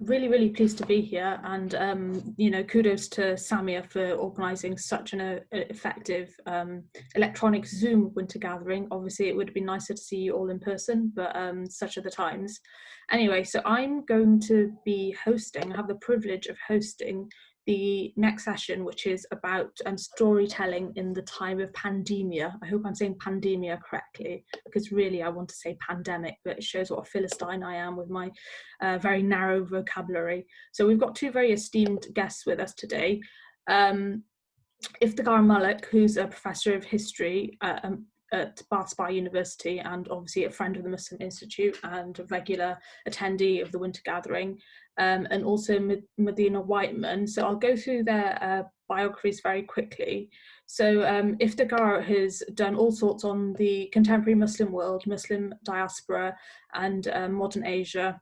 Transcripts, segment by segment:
Really, really pleased to be here, and kudos to Samia for organising such an effective electronic Zoom winter gathering. Obviously, it would have been nicer to see you all in person, but such are the times. Anyway, so I'm going to be hosting. I have the privilege of hosting the next session, which is about storytelling in the time of pandemia. I hope I'm saying pandemia correctly, because really I want to say pandemic, but it shows what a Philistine I am with my very narrow vocabulary. So we've got two very esteemed guests with us today. Iftikhar Malik, who's a professor of history at Bath Spa University and obviously a friend of the Muslim Institute and a regular attendee of the winter gathering, and also Medina Whiteman. So I'll go through their biographies very quickly. So Iftikhar has done all sorts on the contemporary Muslim world, Muslim diaspora and modern Asia.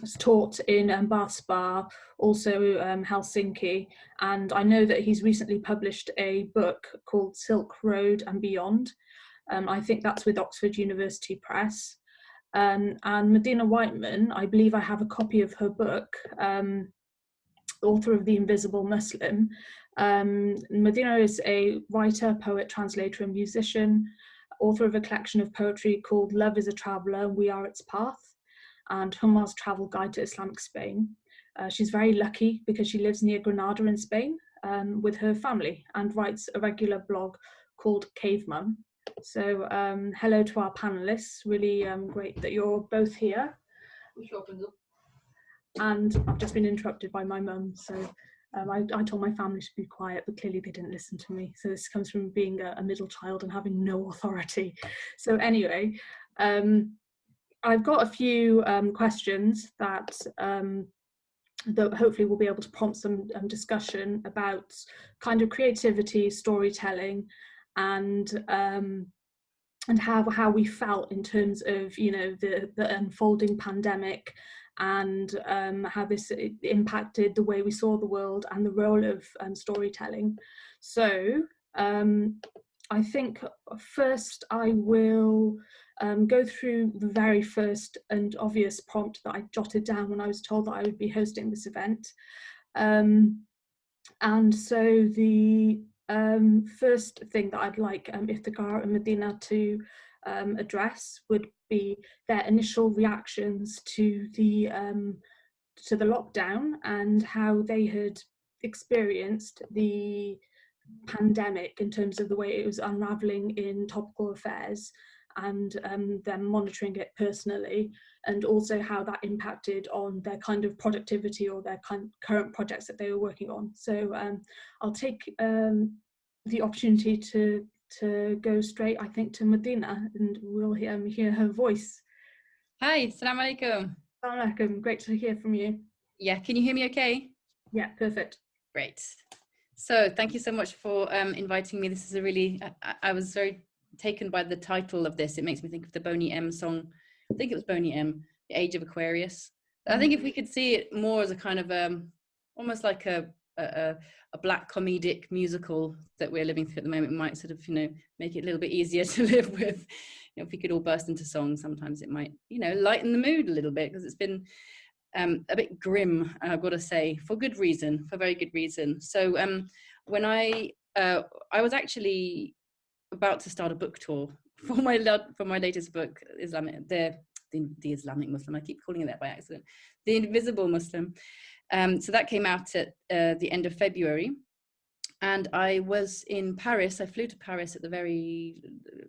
Has taught in Bath Spa, also Helsinki, and I know that he's recently published a book called Silk Road and Beyond. I think that's with Oxford University Press. And Medina Whiteman, I believe I have a copy of her book, author of The Invisible Muslim. Medina is a writer, poet, translator, and musician, author of a collection of poetry called Love is a Traveller, We Are Its Path, and Humma's Travel Guide to Islamic Spain. She's very lucky because she lives near Granada in Spain with her family and writes a regular blog called Cave Mum. So hello to our panelists, really great that you're both here. And I've just been interrupted by my mum, so I told my family to be quiet, but clearly they didn't listen to me. So this comes from being a middle child and having no authority. So anyway, I've got a few questions that hopefully will be able to prompt some discussion about kind of creativity, storytelling, and how we felt in terms of the unfolding pandemic, and how this impacted the way we saw the world and the role of storytelling. So I think first I will go through the very first and obvious prompt that I jotted down when I was told that I would be hosting this event. And so the first thing that I'd like Iftikhar and Medina to address would be their initial reactions to the lockdown and how they had experienced the pandemic in terms of the way it was unraveling in topical affairs, and them monitoring it personally, and also how that impacted on their kind of productivity or their current projects that they were working on. So I'll take the opportunity to go straight, I think, to Medina, and we'll hear her voice. Hi, Assalamu alaikum. Assalamu alaikum, great to hear from you. Yeah, can you hear me okay? Yeah, perfect. Great. So thank you so much for inviting me. This is a really, I was very taken by the title of this. It makes me think of the Boney M song. I think it was Boney M, The Age of Aquarius. I think if we could see it more as a kind of almost like a black comedic musical that we're living through at the moment, it might sort of, make it a little bit easier to live with. If we could all burst into song, sometimes it might, lighten the mood a little bit, because it's been a bit grim, I've got to say, for good reason, for very good reason. So when I was actually about to start a book tour for my latest book, the Islamic Muslim. I keep calling it that by accident. The Invisible Muslim. So that came out at the end of February, and I was in Paris. I flew to Paris at the very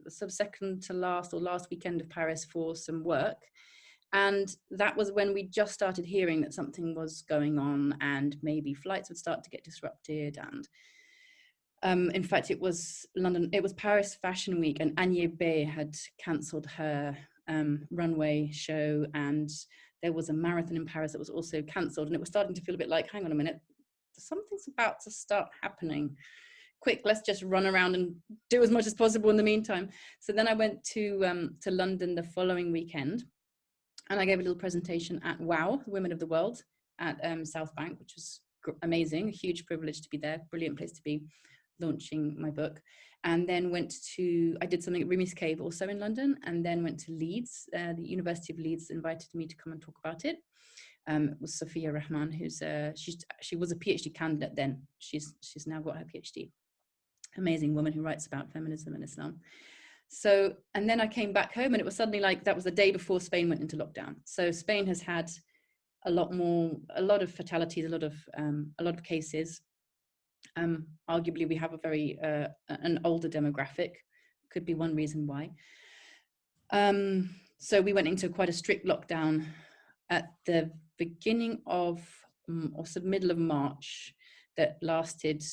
sort of second to last or last weekend of Paris for some work. And that was when we just started hearing that something was going on, and maybe flights would start to get disrupted. And in fact, it was Paris Fashion Week, and Agnès B had cancelled her runway show, and there was a marathon in Paris that was also cancelled, and it was starting to feel a bit like, hang on a minute, something's about to start happening. Quick, let's just run around and do as much as possible in the meantime. So then I went to London the following weekend, and I gave a little presentation at WOW, Women of the World, at South Bank, which was amazing, a huge privilege to be there, brilliant place to be, launching my book. And then I did something at Rumi's Cave also in London, and then went to Leeds. The University of Leeds invited me to come and talk about it. was Sophia Rahman, who's she was a PhD candidate then. She's now got her PhD. Amazing woman who writes about feminism and Islam. So, and then I came back home, and it was suddenly like, that was the day before Spain went into lockdown. So Spain has had a lot of fatalities, a lot of cases. Arguably, we have a very an older demographic. Could be one reason why. So we went into quite a strict lockdown at the beginning of, or middle of March, that lasted.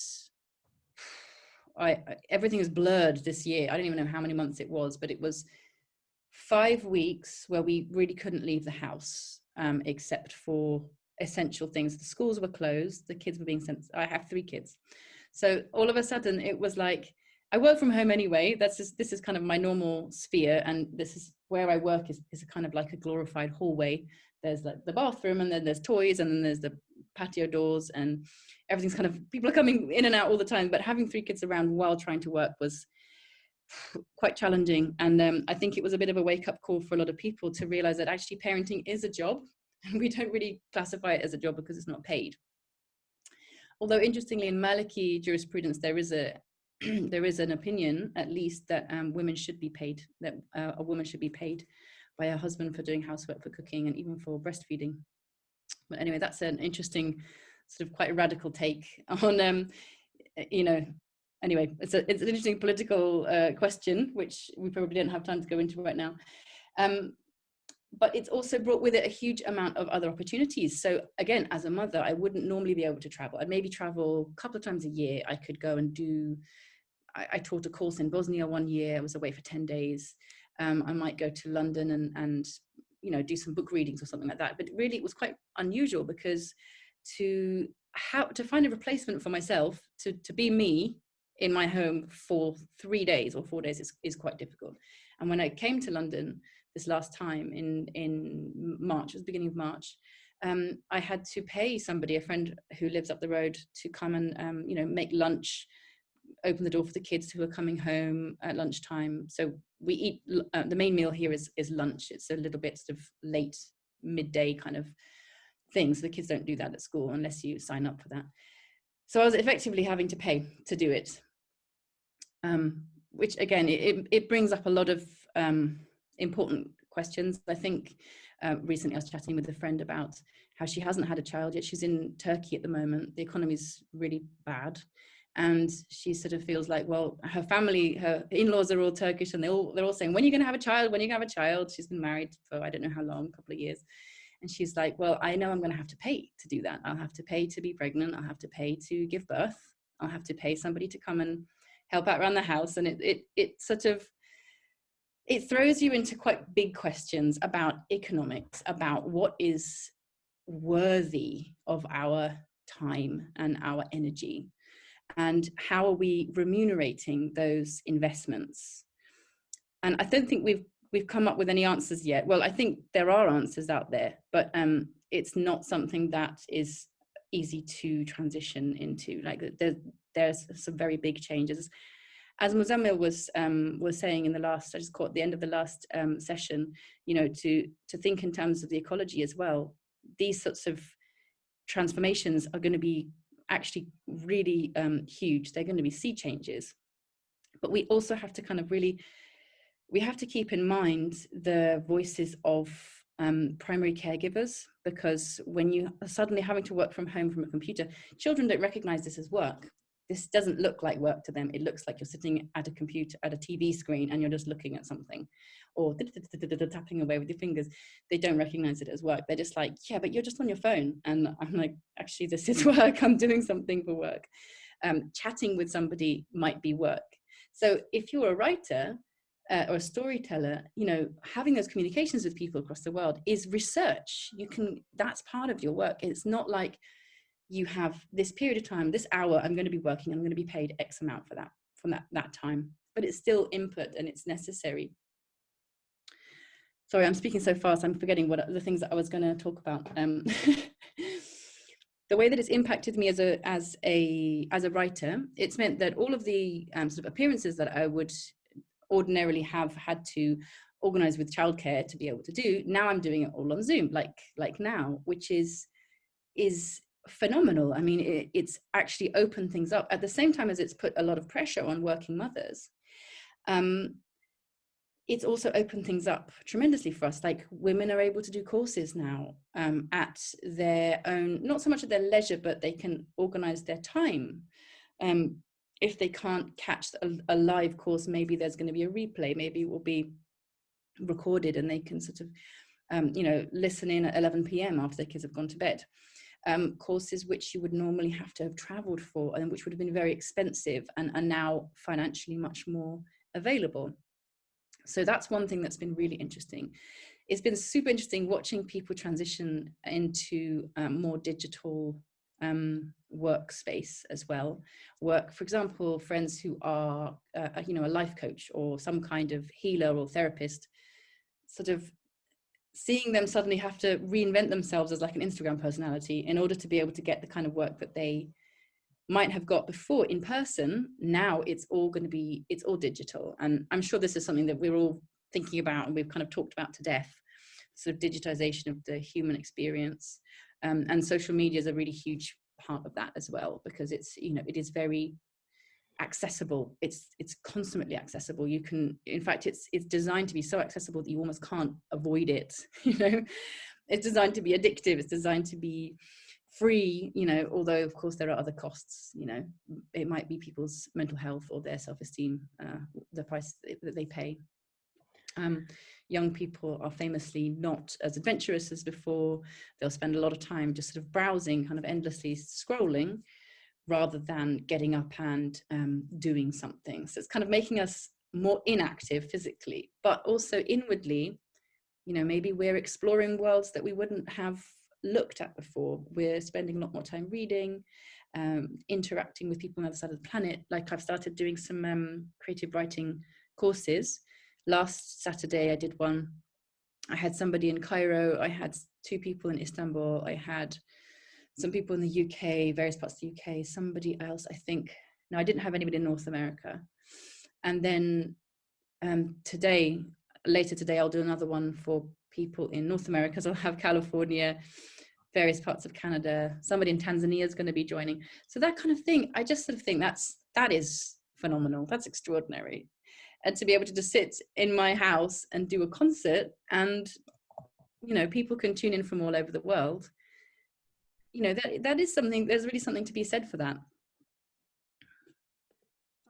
Everything is blurred this year. I don't even know how many months it was, but it was 5 weeks where we really couldn't leave the house, except for essential things. The schools were closed. The kids were being sent. I have 3 kids. So all of a sudden it was like, I work from home anyway. This is kind of my normal sphere. And this is where I work is kind of like a glorified hallway. There's like the bathroom, and then there's toys, and then there's the patio doors, and everything's kind of, people are coming in and out all the time. But having 3 kids around while trying to work was quite challenging. And I think it was a bit of a wake-up call for a lot of people to realize that actually parenting is a job, and we don't really classify it as a job because it's not paid. Although interestingly, in Maliki jurisprudence, there is an opinion, at least, that women should be paid, that a woman should be paid by her husband for doing housework, for cooking, and even for breastfeeding. But anyway, that's an interesting, sort of quite radical take on, anyway, it's an interesting political question, which we probably don't have time to go into right now. But it's also brought with it a huge amount of other opportunities. So again, as a mother, I wouldn't normally be able to travel. I'd maybe travel a couple of times a year. I could go and do, I taught a course in Bosnia one year. I was away for 10 days. I might go to London and do some book readings or something like that. But really, it was quite unusual, because to find a replacement for myself, to be me in my home for 3 days or 4 days is quite difficult. And when I came to London this last time in March, it was the beginning of March, I had to pay somebody, a friend who lives up the road, to come and make lunch, open the door for the kids who are coming home at lunchtime. So we eat, the main meal here is lunch. It's a little bit sort of late, midday kind of thing. So the kids don't do that at school unless you sign up for that. So I was effectively having to pay to do it, which again, it brings up a lot of important questions. I think recently I was chatting with a friend about how she hasn't had a child yet. She's in Turkey at the moment. The economy's really bad. And she sort of feels like, well, her family, her in-laws are all Turkish, and they're all saying, when are you going to have a child? When are you going to have a child? She's been married for I don't know how long, a couple of years. And she's like, well, I know I'm going to have to pay to do that. I'll have to pay to be pregnant. I'll have to pay to give birth. I'll have to pay somebody to come and help out around the house. And it sort of, it throws you into quite big questions about economics, about what is worthy of our time and our energy, and how are we remunerating those investments. And I don't think we've come up with any answers yet. Well, I think there are answers out there, but it's not something that is easy to transition into. Like there's some very big changes. As Muzammil was saying in the last, I just caught the end of the last session, to think in terms of the ecology as well. These sorts of transformations are going to be actually really huge. They're going to be sea changes. But we also have to kind of we have to keep in mind the voices of primary caregivers, because when you are suddenly having to work from home from a computer, children don't recognize this as work. This doesn't look like work to them. It looks like you're sitting at a computer, at a TV screen, and you're just looking at something, or tapping away with your fingers. They don't recognize it as work. They're just like, yeah, but you're just on your phone. And I'm like, actually, this is work. I'm doing something for work. Chatting with somebody might be work. So if you're a writer or a storyteller, having those communications with people across the world is research. That's part of your work. It's not like you have this period of time, this hour, I'm going to be working, I'm going to be paid X amount for that, from that time. But it's still input, and it's necessary. Sorry, I'm speaking so fast, I'm forgetting what the things that I was going to talk about. The way that it's impacted me as a writer, it's meant that all of the sort of appearances that I would ordinarily have had to organize with childcare to be able to do. Now I'm doing it all on Zoom, like now, which is phenomenal. I mean, it's actually opened things up at the same time as it's put a lot of pressure on working mothers. It's also opened things up tremendously for us. Like, women are able to do courses now at their own, not so much at their leisure, but they can organize their time. If they can't catch a live course, maybe there's going to be a replay, maybe it will be recorded and they can sort of listen in at 11 p.m. after their kids have gone to bed. Courses which you would normally have to have traveled for and which would have been very expensive and are now financially much more available. So that's one thing that's been really interesting. It's been super interesting watching people transition into more digital workspace as well. Work, for example, friends who are a life coach or some kind of healer or therapist, sort of seeing them suddenly have to reinvent themselves as like an Instagram personality in order to be able to get the kind of work that they might have got before in person. Now it's all digital. And I'm sure this is something that we're all thinking about and we've kind of talked about to death, sort of digitization of the human experience. And social media is a really huge part of that as well, because it's, it is very accessible. It's constantly accessible. You can, in fact, it's designed to be so accessible that you almost can't avoid it. It's designed to be addictive. It's designed to be free, although of course there are other costs. It might be people's mental health or their self-esteem, the price that they pay. Young people are famously not as adventurous as before. They'll spend a lot of time just sort of browsing, kind of endlessly scrolling, rather than getting up and doing something. So it's kind of making us more inactive physically, but also inwardly, maybe we're exploring worlds that we wouldn't have looked at before. We're spending a lot more time reading, interacting with people on the other side of the planet. Like, I've started doing some creative writing courses. Last Saturday I did one. I had somebody in Cairo, I had 2 people in Istanbul, I had some people in the UK, various parts of the UK, somebody else, I think. No, I didn't have anybody in North America. And then later today, I'll do another one for people in North America. So I'll have California, various parts of Canada, somebody in Tanzania is going to be joining. So that kind of thing, I just sort of think that is phenomenal. That's extraordinary. And to be able to just sit in my house and do a concert, and, people can tune in from all over the world. That is something, there's really something to be said for that.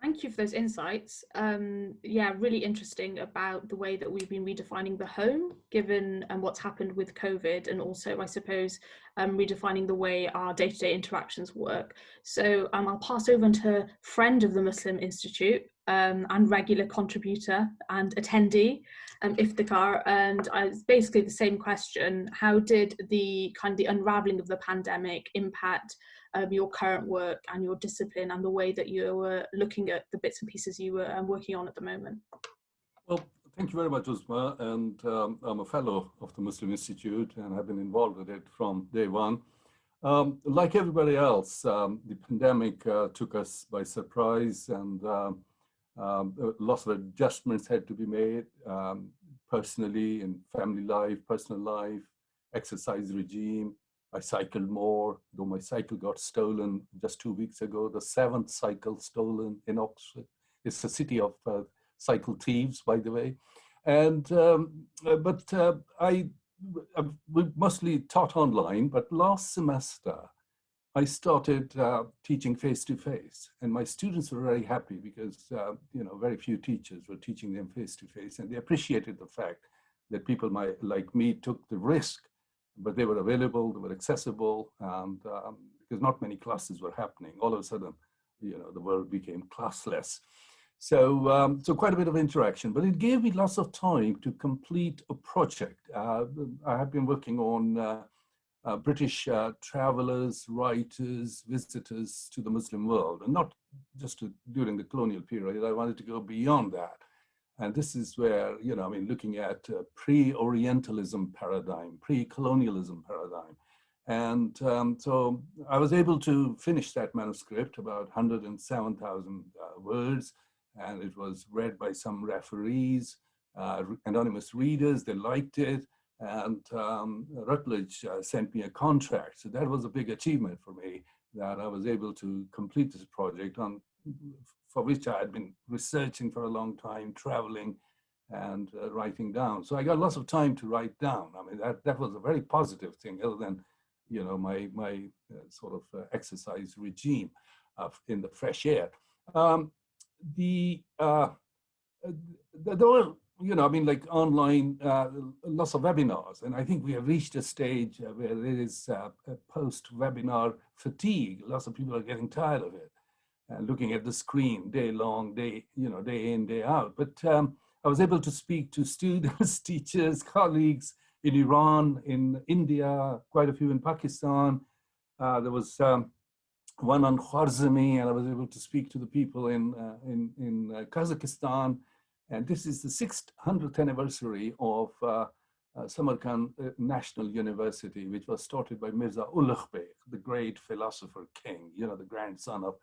Thank you for those insights. Really interesting about the way that we've been redefining the home, given what's happened with COVID, and also, I suppose, redefining the way our day-to-day interactions work. So I'll pass over to friend of the Muslim Institute and regular contributor and attendee, Iftikhar, and it's basically the same question. How did the unraveling of the pandemic impact your current work and your discipline and the way that you were looking at the bits and pieces you were working on at the moment? Well, thank you very much, Uzma. And I'm a fellow of the Muslim Institute and have been involved with it from day one. Like everybody else, the pandemic took us by surprise, and lots of adjustments had to be made personally, in family life, personal life, exercise regime. I cycled more, though my cycle got stolen just 2 weeks ago. The 7th cycle stolen in Oxford. It's a city of cycle thieves, by the way. And we mostly taught online, but last semester I started teaching face-to-face, and my students were very happy because very few teachers were teaching them face-to-face, and they appreciated the fact that people like me took the risk, but they were available, they were accessible, and because not many classes were happening. All of a sudden, the world became classless. So quite a bit of interaction, but it gave me lots of time to complete a project. I have been working on British travelers, writers, visitors to the Muslim world, and not just during the colonial period. I wanted to go beyond that. And this is where, looking at pre-Orientalism paradigm, pre-colonialism paradigm. And so I was able to finish that manuscript, about 107,000 words, and it was read by some referees. anonymous readers. They liked it. And Rutledge sent me a contract. So that was a big achievement for me, that I was able to complete this project for which I had been researching for a long time, traveling and writing down. So I got lots of time to write down. I mean, that was a very positive thing, other than, you know, my sort of exercise regime in the fresh air. There were, you know, I mean, like online, lots of webinars. And I think we have reached a stage where there is a post-webinar fatigue. Lots of people are getting tired of it, looking at the screen day in, day out. But I was able to speak to students, teachers, colleagues in Iran, in India, quite a few in Pakistan. There was one on Khwarizmi, and I was able to speak to the people in Kazakhstan. And this is the 600th anniversary of Samarkand National University, which was started by Mirza Ulugh Beg, the great philosopher king, you know, the grandson of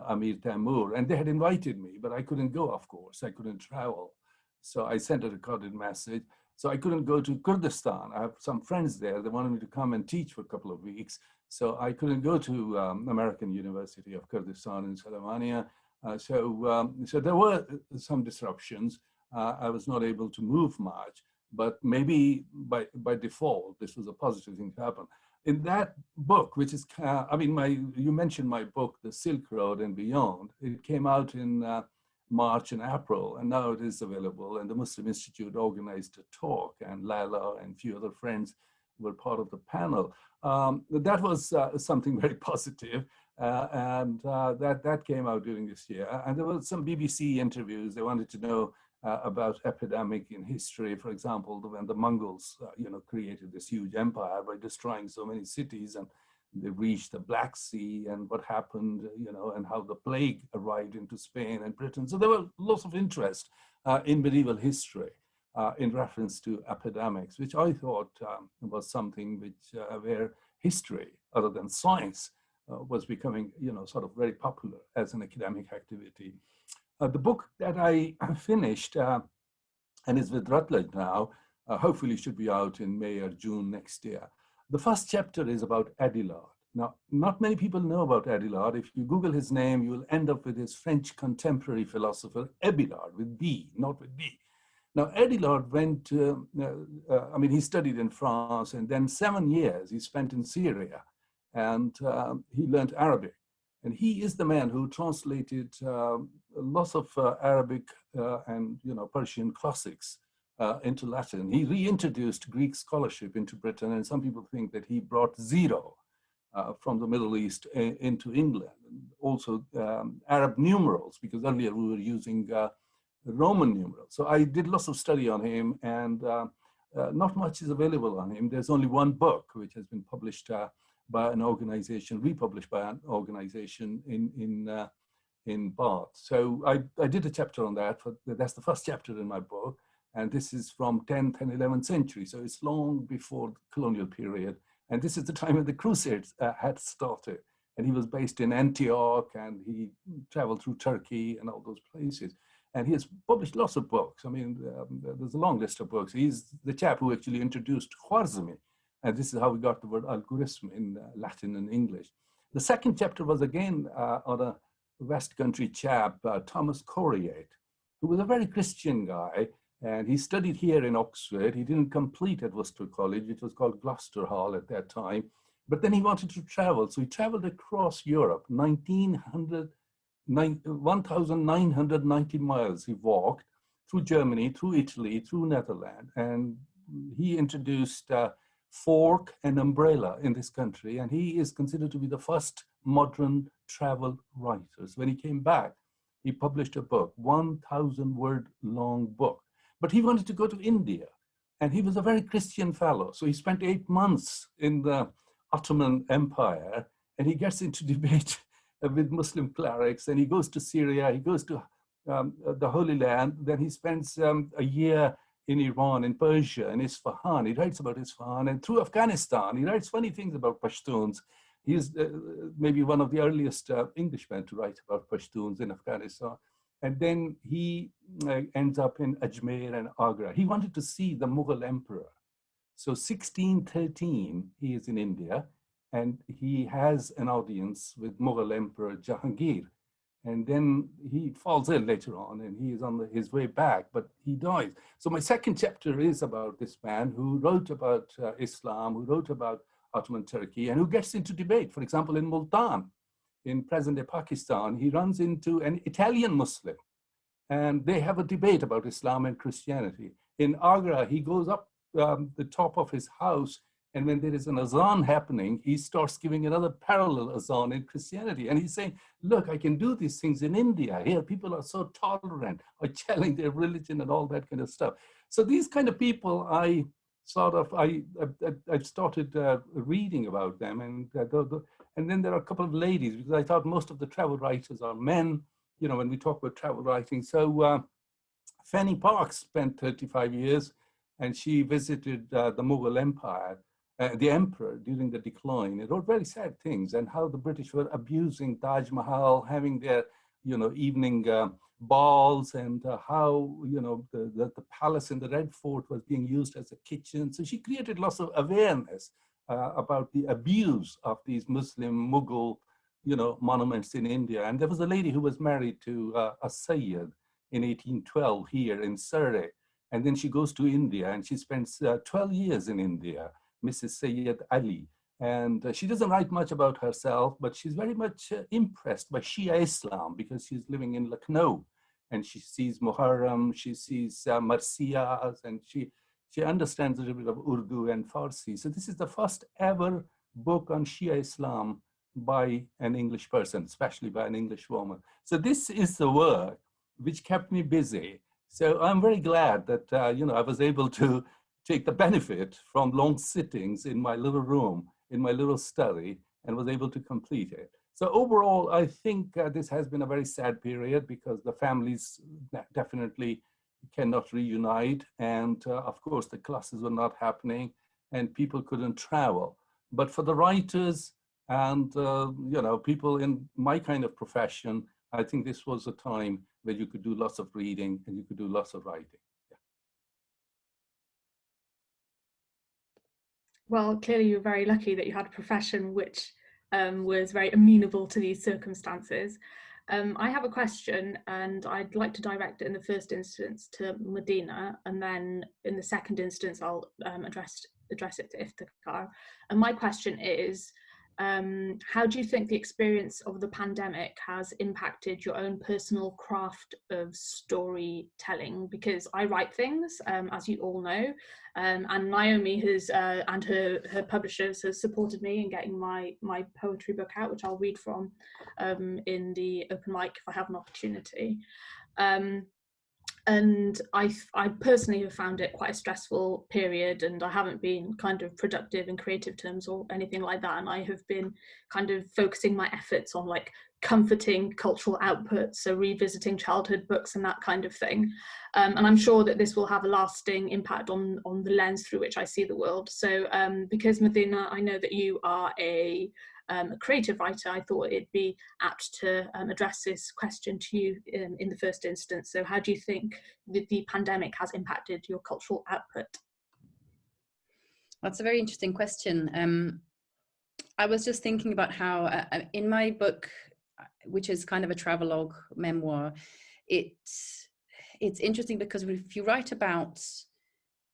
Amir Taimur. And they had invited me, but I couldn't go, of course. I couldn't travel. So I sent a recorded message. So I couldn't go to Kurdistan. I have some friends there. They wanted me to come and teach for a couple of weeks. So I couldn't go to American University of Kurdistan in Salamania. So there were some disruptions. I was not able to move much, but maybe by default, this was a positive thing to happen. In that book, which is, you mentioned my book, The Silk Road and Beyond. It came out in March and April, and now it is available. And the Muslim Institute organized a talk, and Lala and a few other friends were part of the panel. That was something very positive. And that came out during this year. And there were some BBC interviews. They wanted to know about epidemic in history, for example, when the Mongols, created this huge empire by destroying so many cities, and they reached the Black Sea, and what happened, and how the plague arrived into Spain and Britain. So there were lots of interest in medieval history in reference to epidemics, which I thought was something which where history, other than science, was becoming, sort of very popular as an academic activity. The book that I finished and is with Rutledge now, hopefully should be out in May or June next year. The first chapter is about Abélard. Now, not many people know about Abélard. If you Google his name, you will end up with his French contemporary philosopher, Abélard, with B, not with B. Now, Abélard went, he studied in France, and then 7 years he spent in Syria, and he learned Arabic. And he is the man who translated lots of Arabic and Persian classics into Latin. He reintroduced Greek scholarship into Britain, and some people think that he brought zero from the Middle East into England. And also Arab numerals, because earlier we were using Roman numerals. So I did lots of study on him, and not much is available on him. There's only one book which has been published by an organization, republished by an organization in Bath. So I did a chapter on that. That's the first chapter in my book. And this is from 10th and 11th century. So it's long before the colonial period. And this is the time when the Crusades had started. And he was based in Antioch, and he traveled through Turkey and all those places. And he has published lots of books. I mean, there's a long list of books. He's the chap who actually introduced Khwarizmi. And this is how we got the word algorithm in Latin and English. The second chapter was again on a West Country chap, Thomas Coryat, who was a very Christian guy. And he studied here in Oxford. He didn't complete at Worcester College. It was called Gloucester Hall at that time. But then he wanted to travel. So he traveled across Europe, 1,990 miles he walked through Germany, through Italy, through Netherlands. And he introduced fork and umbrella in this country. And he is considered to be the first modern travel writer. So when he came back, he published a book, 1,000-word long book. But he wanted to go to India, and he was a very Christian fellow. So he spent 8 months in the Ottoman Empire, and he gets into debate with Muslim clerics, and he goes to Syria, he goes to the Holy Land, then he spends a year in Iran, in Persia, in Isfahan. He writes about Isfahan, and through Afghanistan, he writes funny things about Pashtuns. He is maybe one of the earliest Englishmen to write about Pashtuns in Afghanistan. And then he ends up in Ajmer and Agra. He wanted to see the Mughal emperor. So 1613, he is in India, and he has an audience with Mughal Emperor Jahangir. And then he falls ill later on, and he is on his way back, but he dies. So my second chapter is about this man who wrote about Islam, who wrote about Ottoman Turkey, and who gets into debate. For example, in Multan, in present-day Pakistan, he runs into an Italian Muslim, and they have a debate about Islam and Christianity. In Agra, he goes up the top of his house, and when there is an azan happening, he starts giving another parallel azan in Christianity. And he's saying, look, I can do these things in India. Here, people are so tolerant. I challenge their religion and all that kind of stuff. So these kind of people, I've started reading about them. And then there are a couple of ladies, because I thought most of the travel writers are men, you know, when we talk about travel writing. So Fanny Parks spent 35 years, and she visited the Mughal Empire, the emperor during the decline. It wrote very sad things, and how the British were abusing Taj Mahal, having their, you know, evening balls, and how, you know, the palace in the Red Fort was being used as a kitchen. So she created lots of awareness about the abuse of these Muslim Mughal, you know, monuments in India. And there was a lady who was married to a Sayyid in 1812 here in Surrey. And then she goes to India, and she spends 12 years in India, Mrs. Sayyid Ali. And she doesn't write much about herself, but she's very much impressed by Shia Islam, because she's living in Lucknow, and she sees Muharram, she sees Marsiyas, and she understands a little bit of Urdu and Farsi. So this is the first ever book on Shia Islam by an English person, especially by an English woman. So this is the work which kept me busy. So I'm very glad that, you know, I was able to take the benefit from long sittings in my little room, in my little study, and was able to complete it. So overall, I think this has been a very sad period, because the families definitely cannot reunite. And of course, the classes were not happening, and people couldn't travel. But for the writers and, you know, people in my kind of profession, I think this was a time where you could do lots of reading and you could do lots of writing. Yeah. Well, clearly you're very lucky that you had a profession which was very amenable to these circumstances. I have a question, and I'd like to direct it in the first instance to Medina, and then in the second instance I'll address it to Iftikhar. And my question is, how do you think the experience of the pandemic has impacted your own personal craft of storytelling? Because I write things, as you all know, and Naomi has and her publishers has supported me in getting my poetry book out, which I'll read from in the open mic if I have an opportunity. And I personally have found it quite a stressful period, and I haven't been kind of productive in creative terms or anything like that. And I have been kind of focusing my efforts on like comforting cultural output, so revisiting childhood books and that kind of thing. And I'm sure that this will have a lasting impact on the lens through which I see the world. So because Medina, I know that you are a creative writer, I thought it'd be apt to address this question to you in the first instance. So how do you think the pandemic has impacted your cultural output? That's a very interesting question. I was just thinking about how in my book, which is kind of a travelogue memoir, it's interesting because if you write about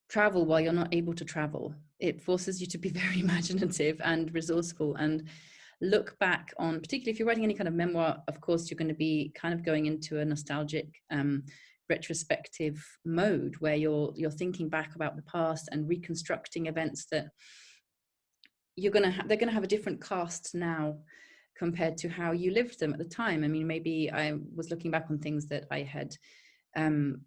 travel while you're not able to travel, it forces you to be very imaginative and resourceful and look back on, particularly if you're writing any kind of memoir, of course, you're going to be kind of going into a nostalgic retrospective mode where you're thinking back about the past and reconstructing events that they're going to have a different cast now compared to how you lived them at the time. I mean, maybe I was looking back on things that I had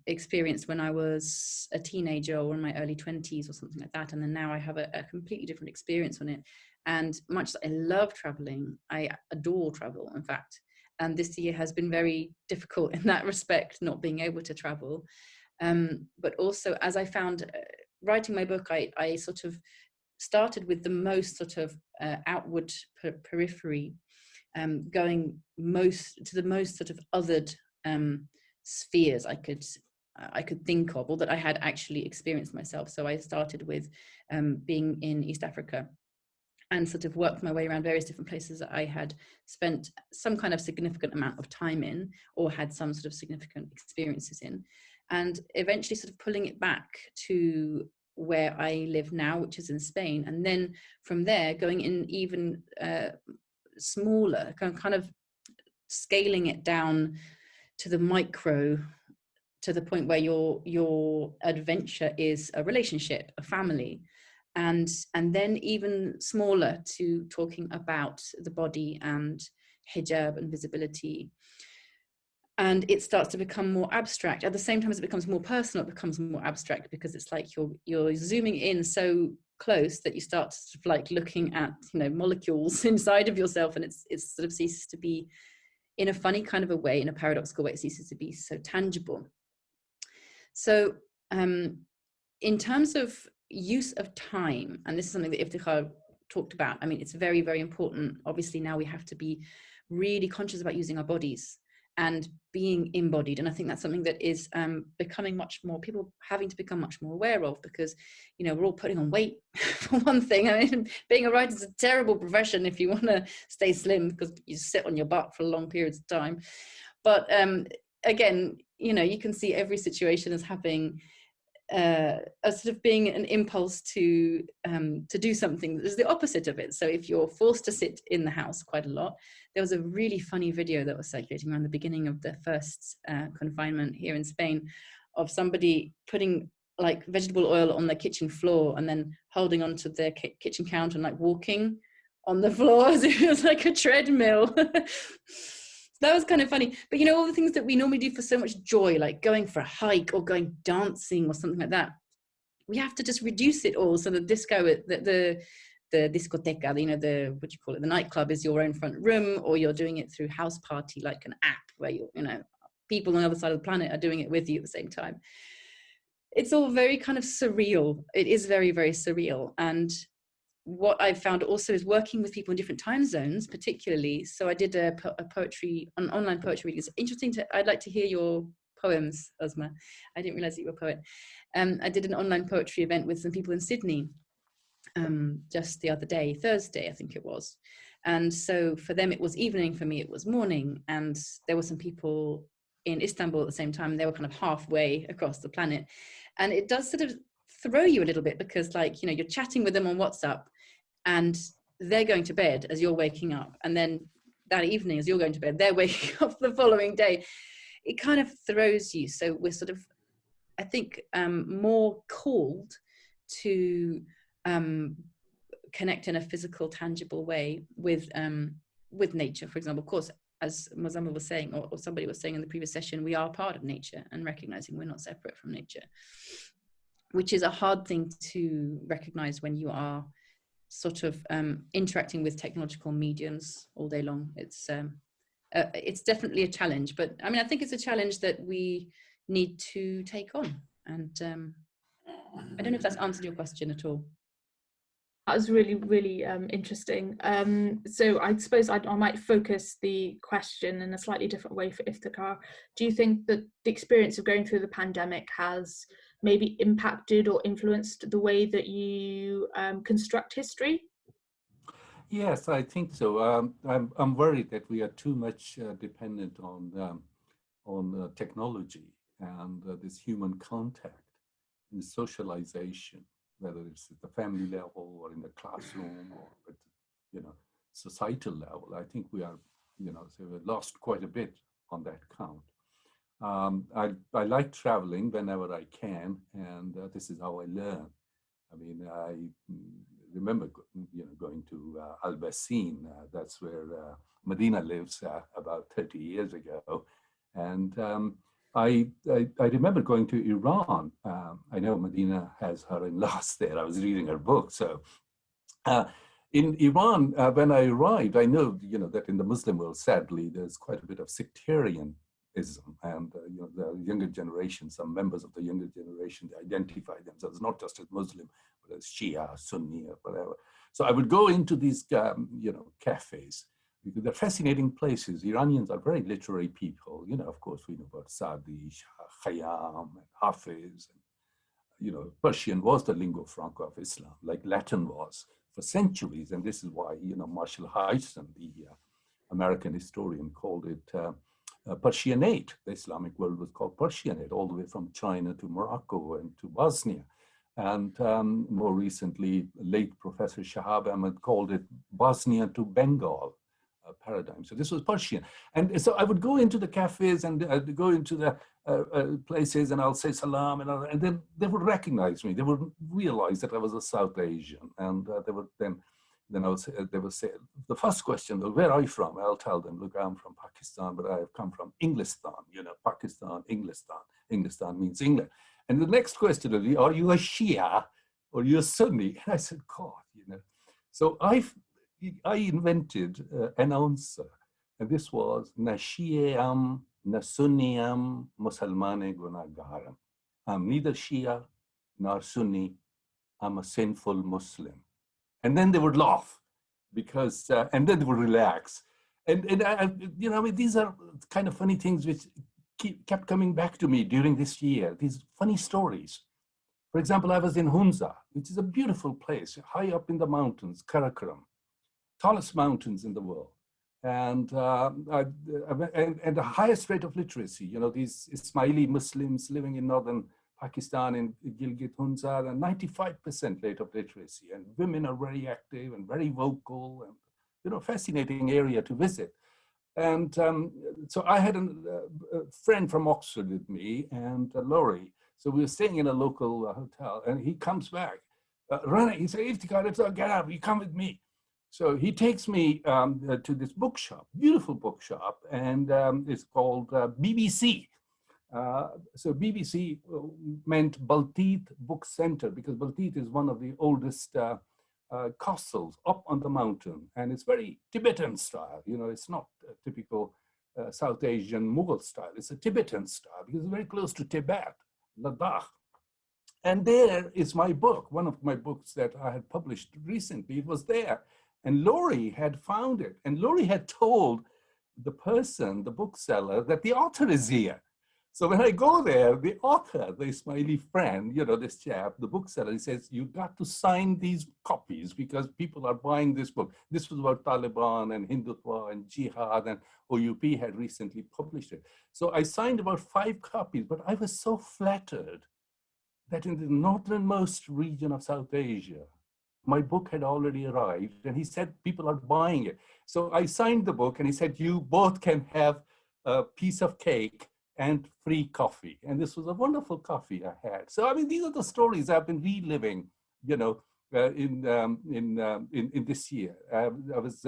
experienced when I was a teenager or in my early 20s or something like that, and then now I have a completely different experience on it. And much as I love traveling, I adore travel, in fact, and this year has been very difficult in that respect, not being able to travel. But also, as I found writing my book, I sort of started with the most sort of outward periphery, going to the most sort of othered spheres I could think of, or that I had actually experienced myself. So I started with being in East Africa, and sort of worked my way around various different places that I had spent some kind of significant amount of time in, or had some sort of significant experiences in, and eventually sort of pulling it back to where I live now, which is in Spain. And then from there, going in even smaller, kind of scaling it down to the micro, to the point where your adventure is a relationship, a family. And then even smaller, to talking about the body and hijab and visibility. And it starts to become more abstract. At the same time as it becomes more personal, it becomes more abstract, because it's like you're zooming in so close that you start to sort of like looking at, you know, molecules inside of yourself, and it's sort of ceases to be, in a funny kind of a way, in a paradoxical way, it ceases to be so tangible. So in terms of use of time, and this is something that Iftikhar talked about, I mean, it's very, very important. Obviously now we have to be really conscious about using our bodies and being embodied. And I think that's something that is becoming much more, people having to become much more aware of, because, you know, we're all putting on weight for one thing. I mean, being a writer is a terrible profession if you want to stay slim, because you sit on your butt for long periods of time. But again, you know, you can see every situation as having as sort of being an impulse to do something that is the opposite of it. So if you're forced to sit in the house quite a lot, there was a really funny video that was circulating around the beginning of the first confinement here in Spain, of somebody putting like vegetable oil on their kitchen floor and then holding onto their kitchen counter and like walking on the floor as if it was like a treadmill. That was kind of funny. But you know, all the things that we normally do for so much joy, like going for a hike or going dancing or something like that, we have to just reduce it all. So the disco, the discoteca, you know, the, what do you call it, the nightclub is your own front room, or you're doing it through House Party, like an app where you know, people on the other side of the planet are doing it with you at the same time. It's all very kind of surreal. It is very, very surreal. And what I've found also is working with people in different time zones, particularly. So I did an online poetry reading. It's interesting I'd like to hear your poems, Uzma. I didn't realize that you were a poet. I did an online poetry event with some people in Sydney just the other day, Thursday, I think it was. And so for them, it was evening. For me, it was morning. And there were some people in Istanbul at the same time. They were kind of halfway across the planet. And it does sort of throw you a little bit, because, like, you know, you're chatting with them on WhatsApp and they're going to bed as you're waking up. And then that evening, as you're going to bed, they're waking up the following day. It kind of throws you. So we're sort of, I think, more called to connect in a physical, tangible way with nature, for example. Of course, as Muzamil was saying, or somebody was saying in the previous session, we are part of nature, and recognizing we're not separate from nature, which is a hard thing to recognize when you are sort of interacting with technological mediums all day long. It's definitely a challenge, but I mean, I think it's a challenge that we need to take on. And I don't know if that's answered your question at all. That was really, really interesting. So I suppose I might focus the question in a slightly different way for Iftikhar. Do you think that the experience of going through the pandemic has maybe impacted or influenced the way that you construct history? Yes, I think so. I'm worried that we are too much dependent on technology and this human contact and socialization, whether it's at the family level or in the classroom or at, you know, societal level. I think we are, you know, so we've lost quite a bit on that count. I like traveling whenever I can, and this is how I learn. I mean, I remember, you know, going to Al-Basin. That's where Medina lives, about 30 years ago, and I remember going to Iran. I know Medina has her in-laws there. I was reading her book. So in Iran, when I arrived, I know, you know, that in the Muslim world, sadly, there's quite a bit of sectarianism, and you know, the younger generation, some members of the younger generation, they identify themselves not just as Muslim, but as Shia, Sunni, or whatever. So I would go into these, you know, cafes because they're fascinating places. Iranians are very literary people. You know, of course, we know about Sadi, Khayyam, and Hafiz. And, you know, Persian was the lingua franca of Islam, like Latin was for centuries. And this is why, you know, Marshall Hyson, the American historian, called it Persianate. The Islamic world was called Persianate, all the way from China to Morocco and to Bosnia. And more recently, late Professor Shahab Ahmed called it Bosnia to Bengal paradigm. So this was Persian. And so I would go into the cafes and go into the places, and I'll say salam, and then they would recognize me. They would realize that I was a South Asian. And they would then I would say, they would say, the first question, well, where are you from? I'll tell them, look, I'm from Pakistan, but I have come from Englistan, you know, Pakistan, Englistan. Englistan means England. And the next question will be, are you a Shia or you a Sunni? And I said, God, you know. So I invented an answer, and this was, na Shi'am, na Sunniam, Musalmane Gunagaram. I'm neither Shia nor Sunni, I'm a sinful Muslim. And then they would laugh, because, and then they would relax. And you know, I mean, these are kind of funny things which kept coming back to me during this year, these funny stories. For example, I was in Hunza, which is a beautiful place, high up in the mountains, Karakoram, tallest mountains in the world. And the highest rate of literacy, you know, these Ismaili Muslims living in northern Pakistan, in Gilgit, Hunza, and 95% rate of literacy. And women are very active and very vocal, and, you know, fascinating area to visit. And so I had a friend from Oxford with me, and Laurie. So we were staying in a local hotel, and he comes back running. He said, Iftikhar, get up, you come with me. So he takes me to this bookshop, beautiful bookshop, and it's called BBC. So BBC meant Baltit Book Center, because Baltit is one of the oldest castles up on the mountain, and it's very Tibetan style. You know, it's not a typical South Asian Mughal style. It's a Tibetan style because it's very close to Tibet, Ladakh. And there is my book, one of my books that I had published recently. It was there, and Laurie had found it, and Laurie had told the person, the bookseller, that the author is here. So when I go there, the author, the Ismaili friend, you know, this chap, the bookseller, he says, you got to sign these copies because people are buying this book. This was about Taliban and Hindutva and Jihad, and OUP had recently published it. So I signed about 5 copies, but I was so flattered that in the northernmost region of South Asia, my book had already arrived, and he said, people are buying it. So I signed the book, and he said, you both can have a piece of cake and free coffee. And this was a wonderful coffee I had. So, I mean, these are the stories I've been reliving, you know, in this year. I was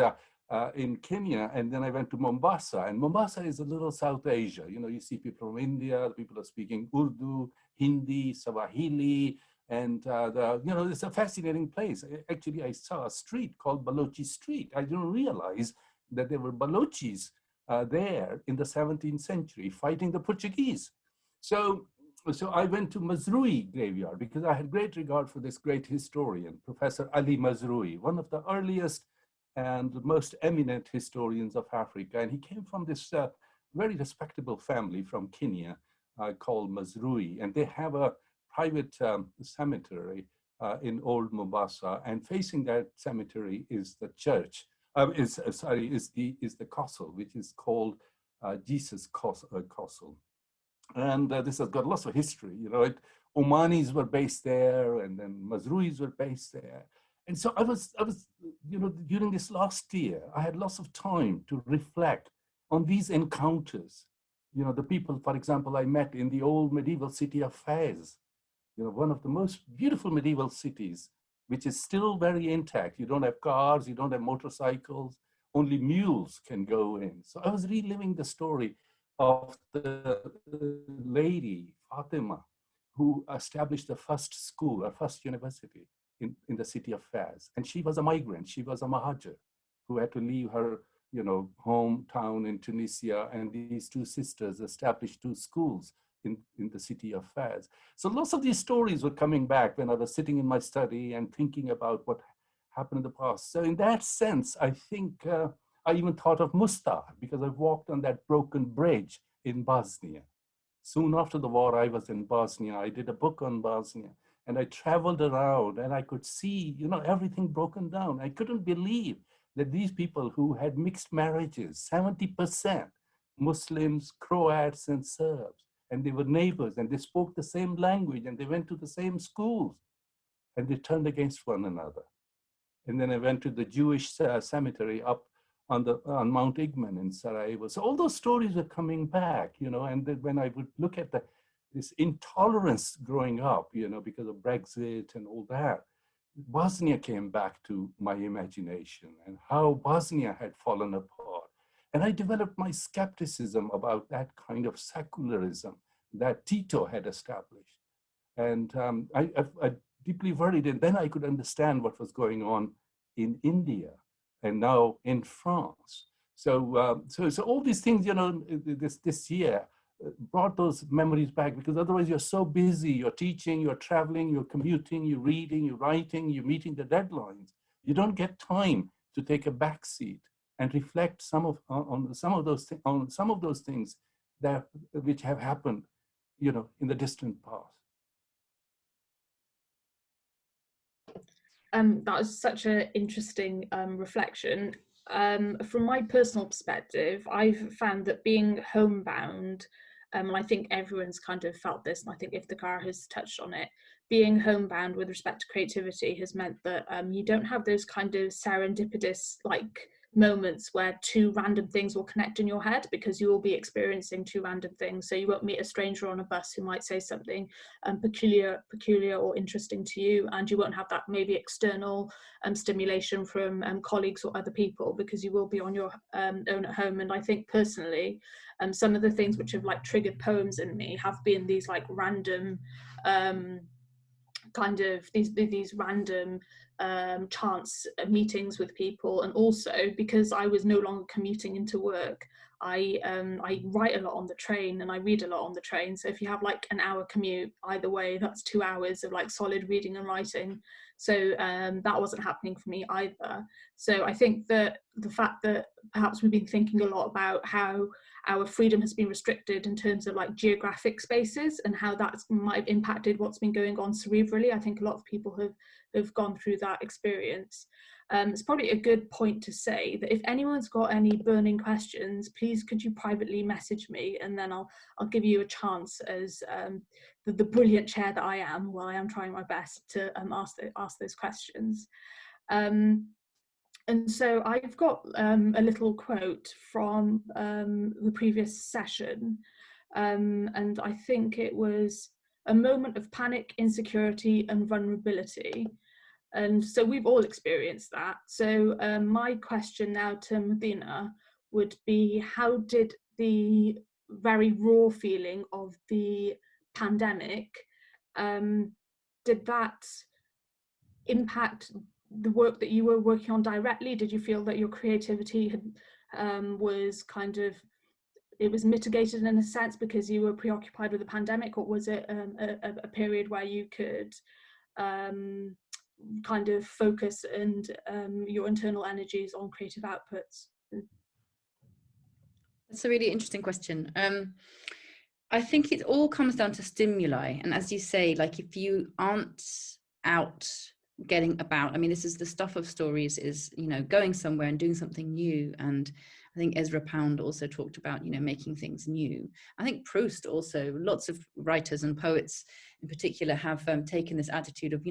in Kenya, and then I went to Mombasa, and Mombasa is a little South Asia. You know, you see people from India, people are speaking Urdu, Hindi, Swahili, and you know, it's a fascinating place. Actually, I saw a street called Balochi Street. I didn't realize that there were Balochis there in the 17th century fighting the Portuguese. So I went to Mazrui graveyard because I had great regard for this great historian, Professor Ali Mazrui, one of the earliest and most eminent historians of Africa. And he came from this very respectable family from Kenya called Mazrui. And they have a private cemetery in Old Mombasa. And facing that cemetery is the church. Is the castle, which is called Jesus Castle. And this has got lots of history. You know, Omanis were based there, and then Mazruis were based there. And so I was, you know, during this last year, I had lots of time to reflect on these encounters. You know, the people, for example, I met in the old medieval city of Fez, you know, one of the most beautiful medieval cities, which is still very intact. You don't have cars, you don't have motorcycles, only mules can go in. So I was reliving the story of the lady, Fatima, who established the first school, or first university in the city of Fez. And she was a migrant, she was a Mahajir who had to leave her, you know, hometown in Tunisia, and these 2 sisters established 2 schools in the city of Fez. So lots of these stories were coming back when I was sitting in my study and thinking about what happened in the past. So in that sense, I think I even thought of Mustar because I walked on that broken bridge in Bosnia. Soon after the war, I was in Bosnia. I did a book on Bosnia, and I traveled around, and I could see, everything broken down. I couldn't believe that these people who had mixed marriages, 70% Muslims, Croats, and Serbs, and they were neighbors, and they spoke the same language, and they went to the same schools, and they turned against one another. And then I went to the Jewish cemetery up on Mount Igman in Sarajevo. So all those stories were coming back, and then when I would look at this intolerance growing up, because of Brexit and all that, Bosnia came back to my imagination and how Bosnia had fallen apart. And I developed my skepticism about that kind of secularism that Tito had established. And I deeply worried, and then I could understand what was going on in India and now in France. So all these things, this year brought those memories back, because otherwise you're so busy, you're teaching, you're traveling, you're commuting, you're reading, you're writing, you're meeting the deadlines. You don't get time to take a back seat and reflect on some of those things which have happened, in the distant past. That was such an interesting reflection. From my personal perspective, I've found that being homebound, and I think everyone's kind of felt this, and I think Iftikhar has touched on it, being homebound with respect to creativity has meant that you don't have those kind of serendipitous moments where two random things will connect in your head, because you will be experiencing two random things. So you won't meet a stranger on a bus who might say something peculiar or interesting to you, and you won't have that maybe external stimulation from colleagues or other people, because you will be on your own at home. And I think personally, some of the things which have triggered poems in me have been these random kind of these random chance meetings with people. And also because I was no longer commuting into work, I write a lot on the train and I read a lot on the train. So if you have an hour commute either way, that's 2 hours of solid reading and writing. So that wasn't happening for me either. So I think that the fact that perhaps we've been thinking a lot about how our freedom has been restricted in terms of geographic spaces and how that might have impacted what's been going on cerebrally. I think a lot of people have gone through that experience. It's probably a good point to say that if anyone's got any burning questions, please could you privately message me, and then I'll give you a chance as the brilliant chair that I am, while I am trying my best to ask those questions. And so I've got a little quote from the previous session, and I think it was a moment of panic, insecurity, and vulnerability. And so we've all experienced that. So my question now to Medina would be, how did the very raw feeling of the pandemic, did that impact the work that you were working on directly? Did you feel that your creativity was it was mitigated in a sense because you were preoccupied with the pandemic, or was it a period where you could kind of focus and your internal energies on creative outputs? That's a really interesting question. I think it all comes down to stimuli, and as you say, if you aren't out getting about, this is the stuff of stories, is going somewhere and doing something new. And I think Ezra Pound also talked about making things new. I think Proust also, lots of writers and poets in particular have taken this attitude of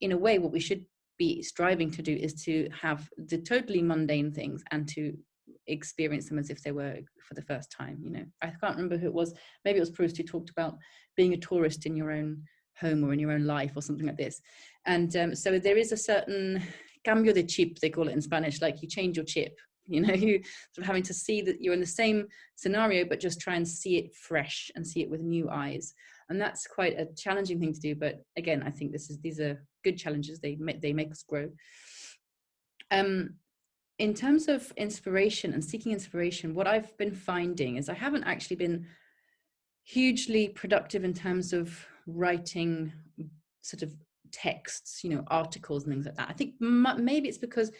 in a way what we should be striving to do is to have the totally mundane things and to experience them as if they were for the first time. I can't remember who it was, maybe it was Proust, who talked about being a tourist in your own home or in your own life or something like this. And so there is a certain cambio de chip, they call it in Spanish, you change your chip, you sort of having to see that you're in the same scenario, but just try and see it fresh and see it with new eyes. And that's quite a challenging thing to do. But again, I think these are good challenges. They make us grow. In terms of inspiration and seeking inspiration, what I've been finding is I haven't actually been hugely productive in terms of writing sort of texts, articles and things like that. I think maybe it's because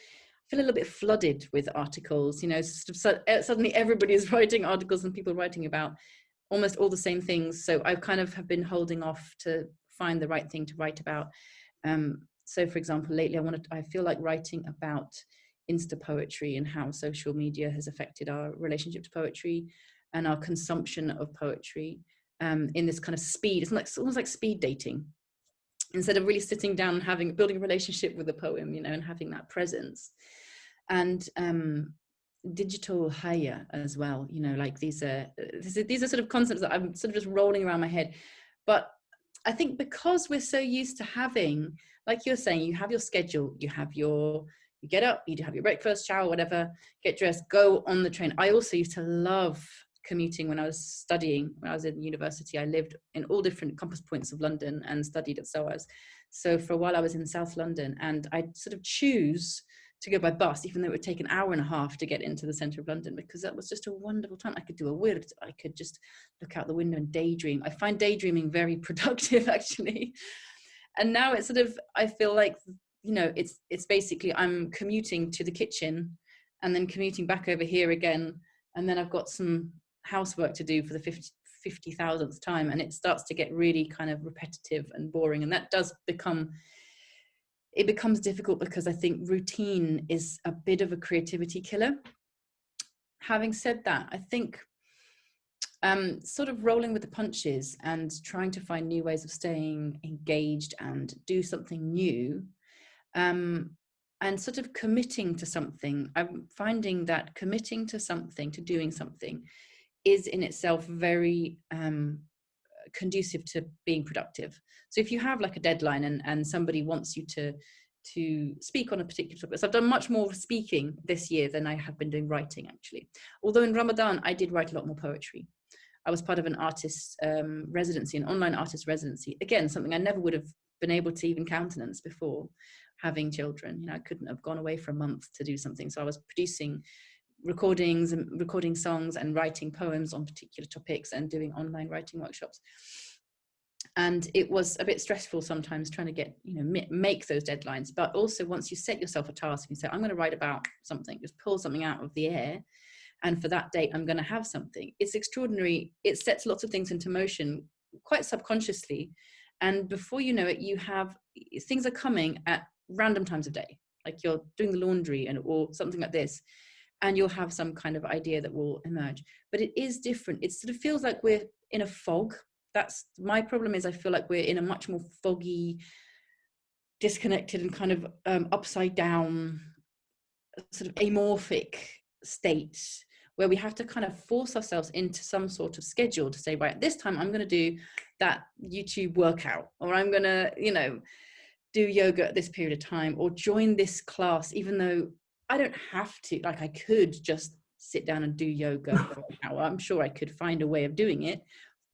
feel a little bit flooded with articles, you know, suddenly everybody is writing articles and people writing about almost all the same things. So I kind of have been holding off to find the right thing to write about. So for example, lately I feel like writing about Insta poetry and how social media has affected our relationship to poetry and our consumption of poetry in this kind of speed. It's almost like speed dating. Instead of really sitting down and building a relationship with a poem, you know, and having that presence. And digital haya as well, you know, like these are sort of concepts that I'm sort of just rolling around my head. But I think because we're so used to having, like you're saying, you have your schedule, you get up, you have your breakfast, shower, whatever, get dressed, go on the train. I also used to love commuting when I was studying. When I was in university, I lived in all different compass points of London and studied at SOAS. So for a while I was in South London, and I'd sort of choose to go by bus, even though it would take an hour and a half to get into the centre of London, because that was just a wonderful time. I could do a word, I could just look out the window and daydream. I find daydreaming very productive, actually. And now it's sort of, I feel like, you know, it's basically I'm commuting to the kitchen and then commuting back over here again, and then I've got some housework to do for the 50,000th time, and it starts to get really kind of repetitive and boring, and that does becomes difficult, because I think routine is a bit of a creativity killer. Having said that, I think sort of rolling with the punches and trying to find new ways of staying engaged and do something new, and sort of committing to something. I'm finding that committing to something, to doing something, is in itself very conducive to being productive. So if you have like a deadline and somebody wants you to speak on a particular topic, so I've done much more speaking this year than I have been doing writing, actually. Although in Ramadan I did write a lot more poetry. I was part of an artist residency, an online artist residency. Again, something I never would have been able to even countenance before having children. You know, I couldn't have gone away for a month to do something. So I was producing recordings and recording songs and writing poems on particular topics and doing online writing workshops. And it was a bit stressful sometimes trying to get, you know, make those deadlines. But also once you set yourself a task and you say, I'm going to write about something, just pull something out of the air, and for that date I'm going to have something, it's extraordinary. It sets lots of things into motion quite subconsciously, and before you know it, you have things are coming at random times of day, like you're doing the laundry or something like this, and you'll have some kind of idea that will emerge. But it is different. It sort of feels like we're in a fog. That's my problem, is I feel like we're in a much more foggy, disconnected and kind of upside down, sort of amorphic state, where we have to kind of force ourselves into some sort of schedule to say, right, this time I'm going to do that YouTube workout, or I'm going to, you know, do yoga at this period of time, or join this class, even though I don't have to. Like, I could just sit down and do yoga for an hour. I'm sure I could find a way of doing it,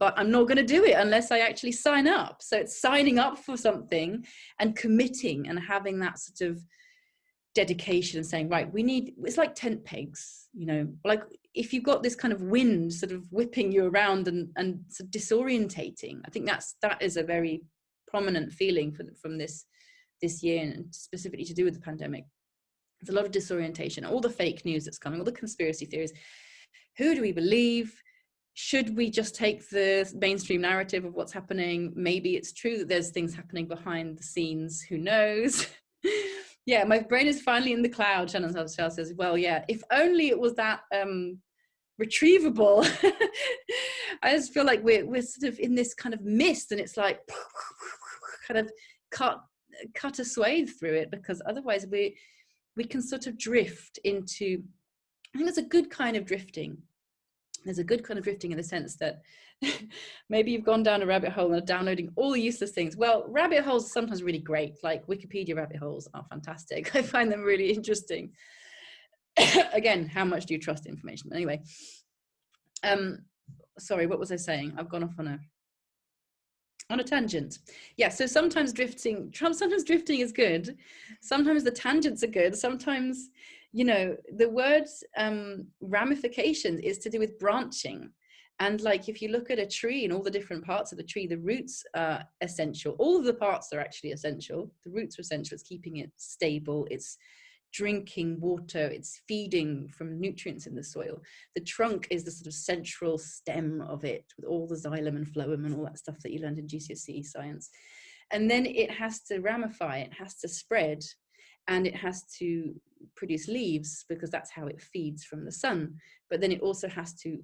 but I'm not going to do it unless I actually sign up. So it's signing up for something and committing and having that sort of dedication and saying, right, it's like tent pegs, you know, like if you've got this kind of wind sort of whipping you around and sort of disorientating. I think that is a very prominent feeling from this year, and specifically to do with the pandemic. There's a lot of disorientation, all the fake news that's coming, all the conspiracy theories. Who do we believe? Should we just take the mainstream narrative of what's happening? Maybe it's true that there's things happening behind the scenes. Who knows? Yeah, my brain is finally in the cloud. Shannon says, well, yeah, if only it was that retrievable. I just feel like we're sort of in this kind of mist, and it's like kind of cut a swathe through it, because otherwise we can sort of drift into, I think there's a good kind of drifting. There's a good kind of drifting in the sense that maybe you've gone down a rabbit hole and are downloading all the useless things. Well, rabbit holes are sometimes really great. Like Wikipedia rabbit holes are fantastic. I find them really interesting. Again, how much do you trust information? Anyway, sorry, what was I saying? I've gone off on a tangent. Yeah, so sometimes drifting is good. Sometimes the tangents are good. Sometimes, you know, the word ramifications is to do with branching. And like, if you look at a tree and all the different parts of the tree, the roots are essential. All of the parts are actually essential. The roots are essential. It's keeping it stable. It's drinking water, it's feeding from nutrients in the soil. The trunk is the sort of central stem of it, with all the xylem and phloem and all that stuff that you learned in GCSE science. And then it has to ramify, it has to spread, and it has to produce leaves, because that's how it feeds from the sun. But then it also has to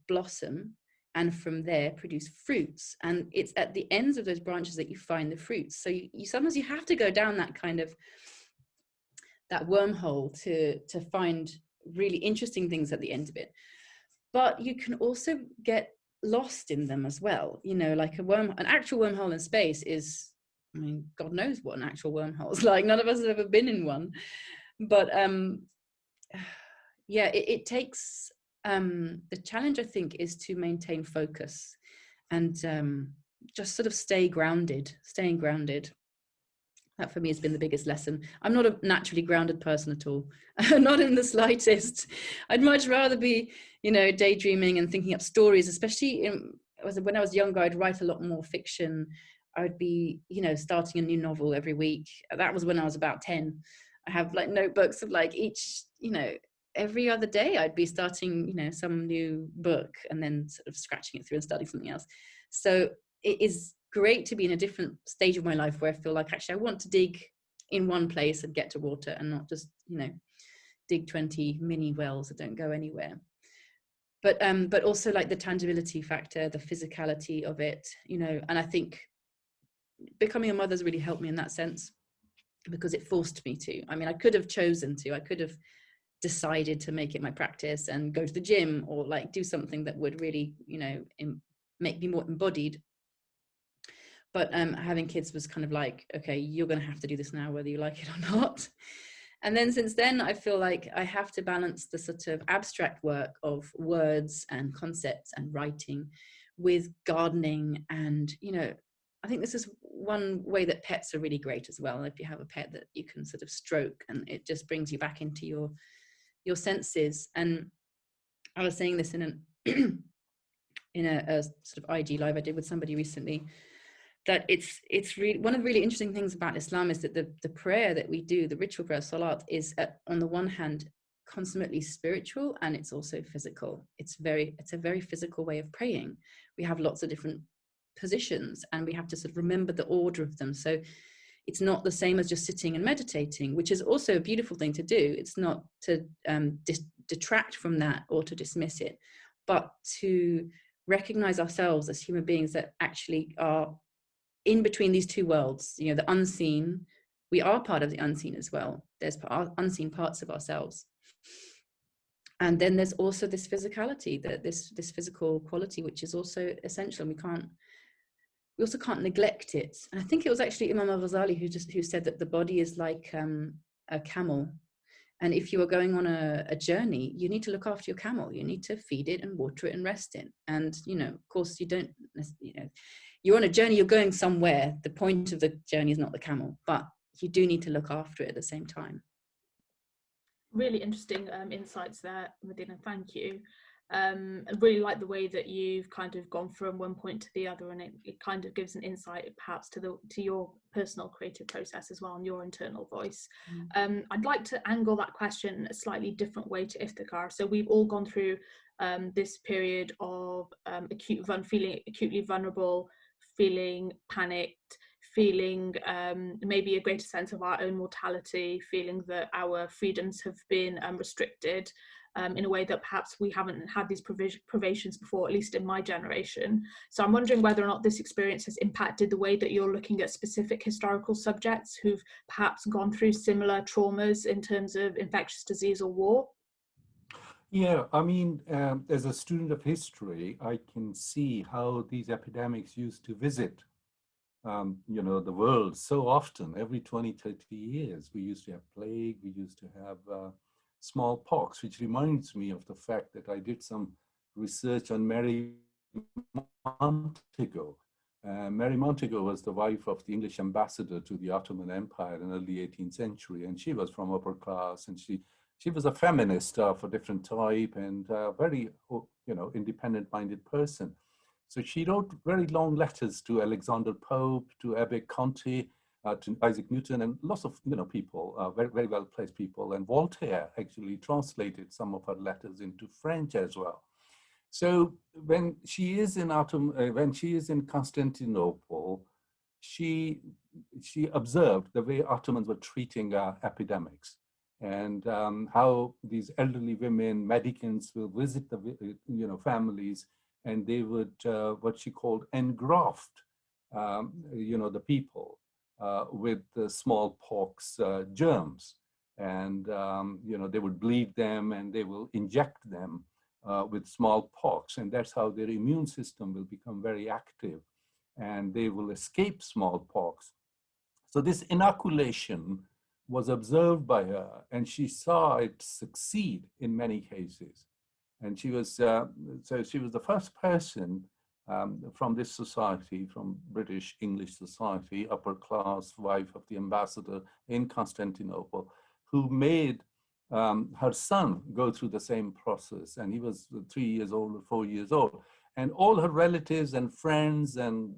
blossom, and from there produce fruits. And it's at the ends of those branches that you find the fruits. So you sometimes you have to go down that kind of that wormhole to find really interesting things at the end of it. But you can also get lost in them as well. You know, like an actual wormhole in space is, I mean, God knows what an actual wormhole is like. None of us have ever been in one. But yeah, it takes, the challenge, I think, is to maintain focus and just sort of staying grounded. That for me has been the biggest lesson. I'm not a naturally grounded person at all, not in the slightest. I'd much rather be, you know, daydreaming and thinking up stories, especially when I was younger. I'd write a lot more fiction. I would be, you know, starting a new novel every week. That was when I was about 10. I have like notebooks of like each, you know, every other day I'd be starting, you know, some new book and then sort of scratching it through and starting something else. So it is great to be in a different stage of my life where I feel like actually I want to dig in one place and get to water, and not just, you know, dig 20 mini wells that don't go anywhere. But also like the tangibility factor, the physicality of it, you know. And I think becoming a mother has really helped me in that sense, because it forced me to. I mean, I could have chosen to, I could have decided to make it my practice and go to the gym, or like do something that would really, you know, make me more embodied. But having kids was kind of like, okay, you're going to have to do this now, whether you like it or not. And then since then, I feel like I have to balance the sort of abstract work of words and concepts and writing with gardening. And, you know, I think this is one way that pets are really great as well. If you have a pet that you can sort of stroke, and it just brings you back into your senses. And I was saying this in a sort of IG live I did with somebody recently, that it's really one of the really interesting things about Islam is that the prayer that we do, the ritual prayer, salat, is on the one hand consummately spiritual, and it's also physical. It's a very physical way of praying. We have lots of different positions, and we have to sort of remember the order of them. So it's not the same as just sitting and meditating, which is also a beautiful thing to do. It's not to detract from that or to dismiss it, but to recognize ourselves as human beings that actually are in between these two worlds. You know, the unseen, we are part of the unseen as well. There's unseen parts of ourselves. And then there's also this physicality, this physical quality, which is also essential. And we also can't neglect it. And I think it was actually Imam al-Ghazali who said that the body is like a camel. And if you are going on a journey, you need to look after your camel. You need to feed it and water it and rest it. And, you know, of course, you don't, you know, you're on a journey, you're going somewhere. The point of the journey is not the camel, but you do need to look after it at the same time. Really interesting insights there, Medina. Thank you. I really like the way that you've kind of gone from one point to the other, and it kind of gives an insight perhaps to your personal creative process as well, and your internal voice. I'd like to angle that question a slightly different way to Iftikhar. So we've all gone through this period of feeling acutely vulnerable, feeling panicked, feeling maybe a greater sense of our own mortality, feeling that our freedoms have been restricted in a way that perhaps we haven't had these privations before, at least in my generation. So I'm wondering whether or not this experience has impacted the way that you're looking at specific historical subjects who've perhaps gone through similar traumas in terms of infectious disease or war. Yeah, I mean, as a student of history, I can see how these epidemics used to visit, you know, the world so often. Every 20, 30 years, we used to have plague, we used to have smallpox, which reminds me of the fact that I did some research on Mary Montego. Mary Montego was the wife of the English ambassador to the Ottoman Empire in the early 18th century, and she was from upper class, and she was a feminist of a different type, and very, you know, independent-minded person. So she wrote very long letters to Alexander Pope, to Abbe Conti, to Isaac Newton and lots of people, very, very well placed people. And Voltaire actually translated some of her letters into French as well. So when she is in Constantinople, she observed the way Ottomans were treating epidemics, and how these elderly women, mendicants, will visit the families, and they would what she called engraft the people with the smallpox germs, and they would bleed them and they will inject them with smallpox, and that's how their immune system will become very active and they will escape smallpox. So this inoculation was observed by her, and she saw it succeed in many cases. And she was she was the first person from this society, from British English society, upper class, wife of the ambassador in Constantinople, who made her son go through the same process. And he was 3 years old or 4 years old. And all her relatives and friends and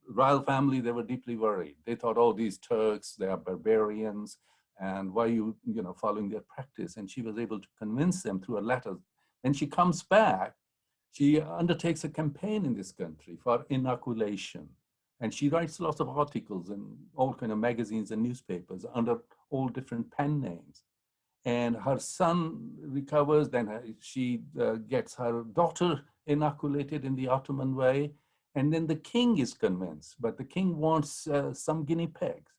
royal family, they were deeply worried. They thought, oh, these Turks, they are barbarians, and why are you following their practice? And she was able to convince them through her letters. And she comes back, she undertakes a campaign in this country for inoculation. And she writes lots of articles in all kind of magazines and newspapers under all different pen names. And her son recovers, then she gets her daughter inoculated in the Ottoman way. And then the king is convinced, but the king wants some guinea pigs.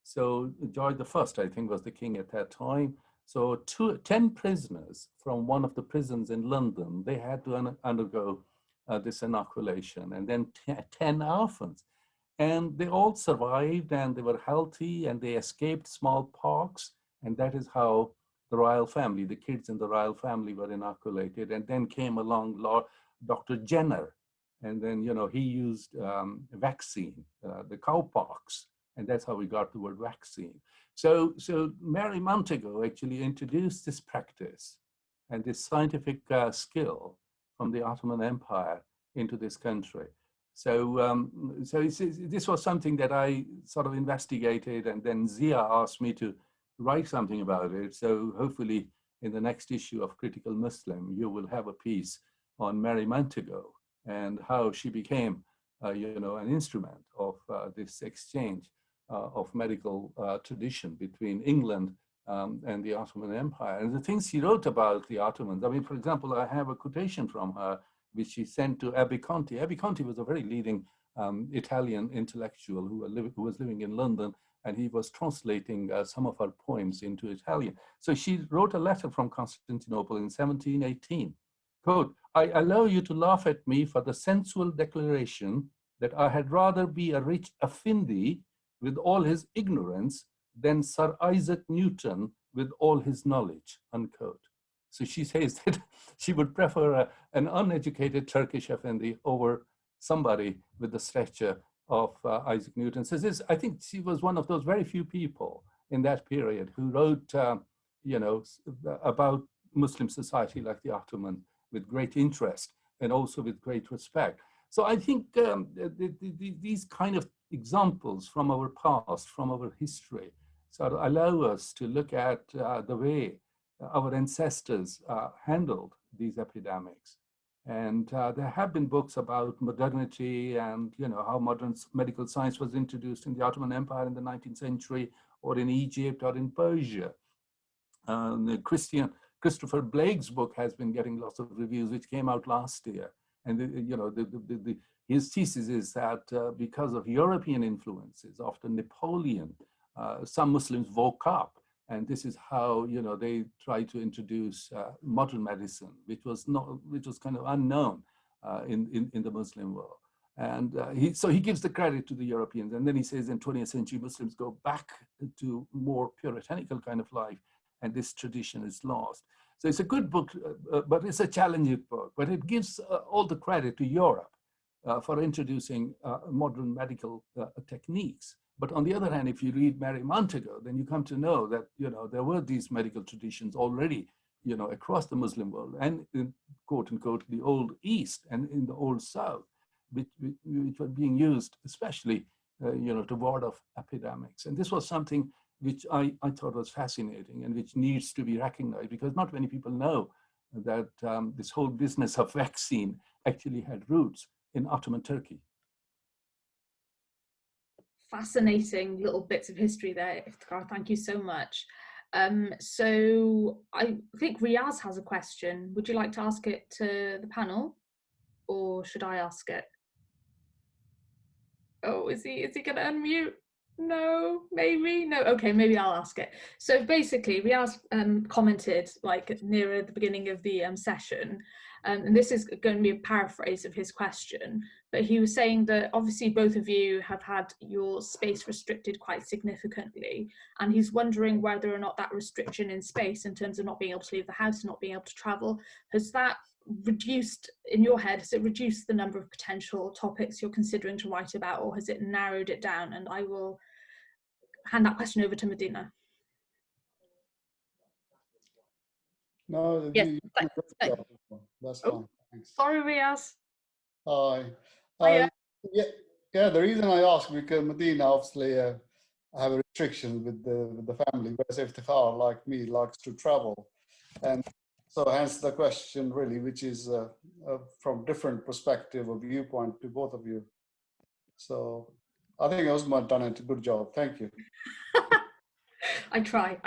So George I, I think, was the king at that time. So 10 prisoners from one of the prisons in London, they had to undergo this inoculation, and then 10 orphans. And they all survived, and they were healthy, and they escaped smallpox. And that is how the royal family, the kids in the royal family, were inoculated. And then came along Dr. Jenner. And then, he used a vaccine, the cowpox. And that's how we got the word vaccine. So Mary Montego actually introduced this practice and this scientific skill from the Ottoman Empire into this country. So this was something that I sort of investigated, and then Zia asked me to write something about it. So hopefully in the next issue of Critical Muslim, you will have a piece on Mary Montego and how she became, an instrument of this exchange of medical tradition between England and the Ottoman Empire. And the things she wrote about the Ottomans, I mean, for example, I have a quotation from her, which she sent to Abbe Conti. Abbe Conti was a very leading Italian intellectual who was living in London, and he was translating some of her poems into Italian. So she wrote a letter from Constantinople in 1718. Quote, I allow you to laugh at me for the sensual declaration that I had rather be a rich Effendi with all his ignorance than Sir Isaac Newton with all his knowledge, unquote. So she says that she would prefer an uneducated Turkish Effendi over somebody with the stature of Isaac Newton. So I think she was one of those very few people in that period who wrote, about Muslim society like the Ottoman with great interest and also with great respect. So I think these kind of examples from our past, from our history, sort of allow us to look at the way our ancestors handled these epidemics. And there have been books about modernity and how modern medical science was introduced in the Ottoman Empire in the 19th century, or in Egypt, or in Persia. Christopher Blake's book has been getting lots of reviews, which came out last year. And his thesis is that because of European influences, after Napoleon, some Muslims woke up, and this is how they tried to introduce modern medicine, which was kind of unknown in the Muslim world. And so he gives the credit to the Europeans, and then he says in 20th century Muslims go back to more puritanical kind of life, and this tradition is lost. So it's a good book, but it's a challenging book. But it gives all the credit to Europe for introducing modern medical techniques. But on the other hand, if you read Mary Montego, then you come to know that there were these medical traditions already across the Muslim world, and in quote unquote the old East and in the old South, which were being used especially to ward off epidemics. And this was something which I thought was fascinating and which needs to be recognized, because not many people know that this whole business of vaccine actually had roots in Ottoman Turkey. Fascinating little bits of history there, Iftikhar. Thank you so much. So I think Riaz has a question. Would you like to ask it to the panel, or should I ask it? Oh, is he going to unmute? No, maybe no. Okay, maybe I'll ask it. So basically, Riaz commented like nearer the beginning of the session, and this is going to be a paraphrase of his question, but he was saying that obviously both of you have had your space restricted quite significantly, and he's wondering whether or not that restriction in space, in terms of not being able to leave the house, not being able to travel, has that reduced, in your head, has it reduced the number of potential topics you're considering to write about, or has it narrowed it down? And I will hand that question over to Medina. No, Yes. That's fine. Thanks. Sorry, Riaz. Hi. Hiya. Yeah. The reason I asked, because Medina obviously have a restriction with the family, whereas Iftikhar, like me, likes to travel, and so hence the question really, which is from different perspective or viewpoint to both of you. So I think Uzma done a good job. Thank you. I try.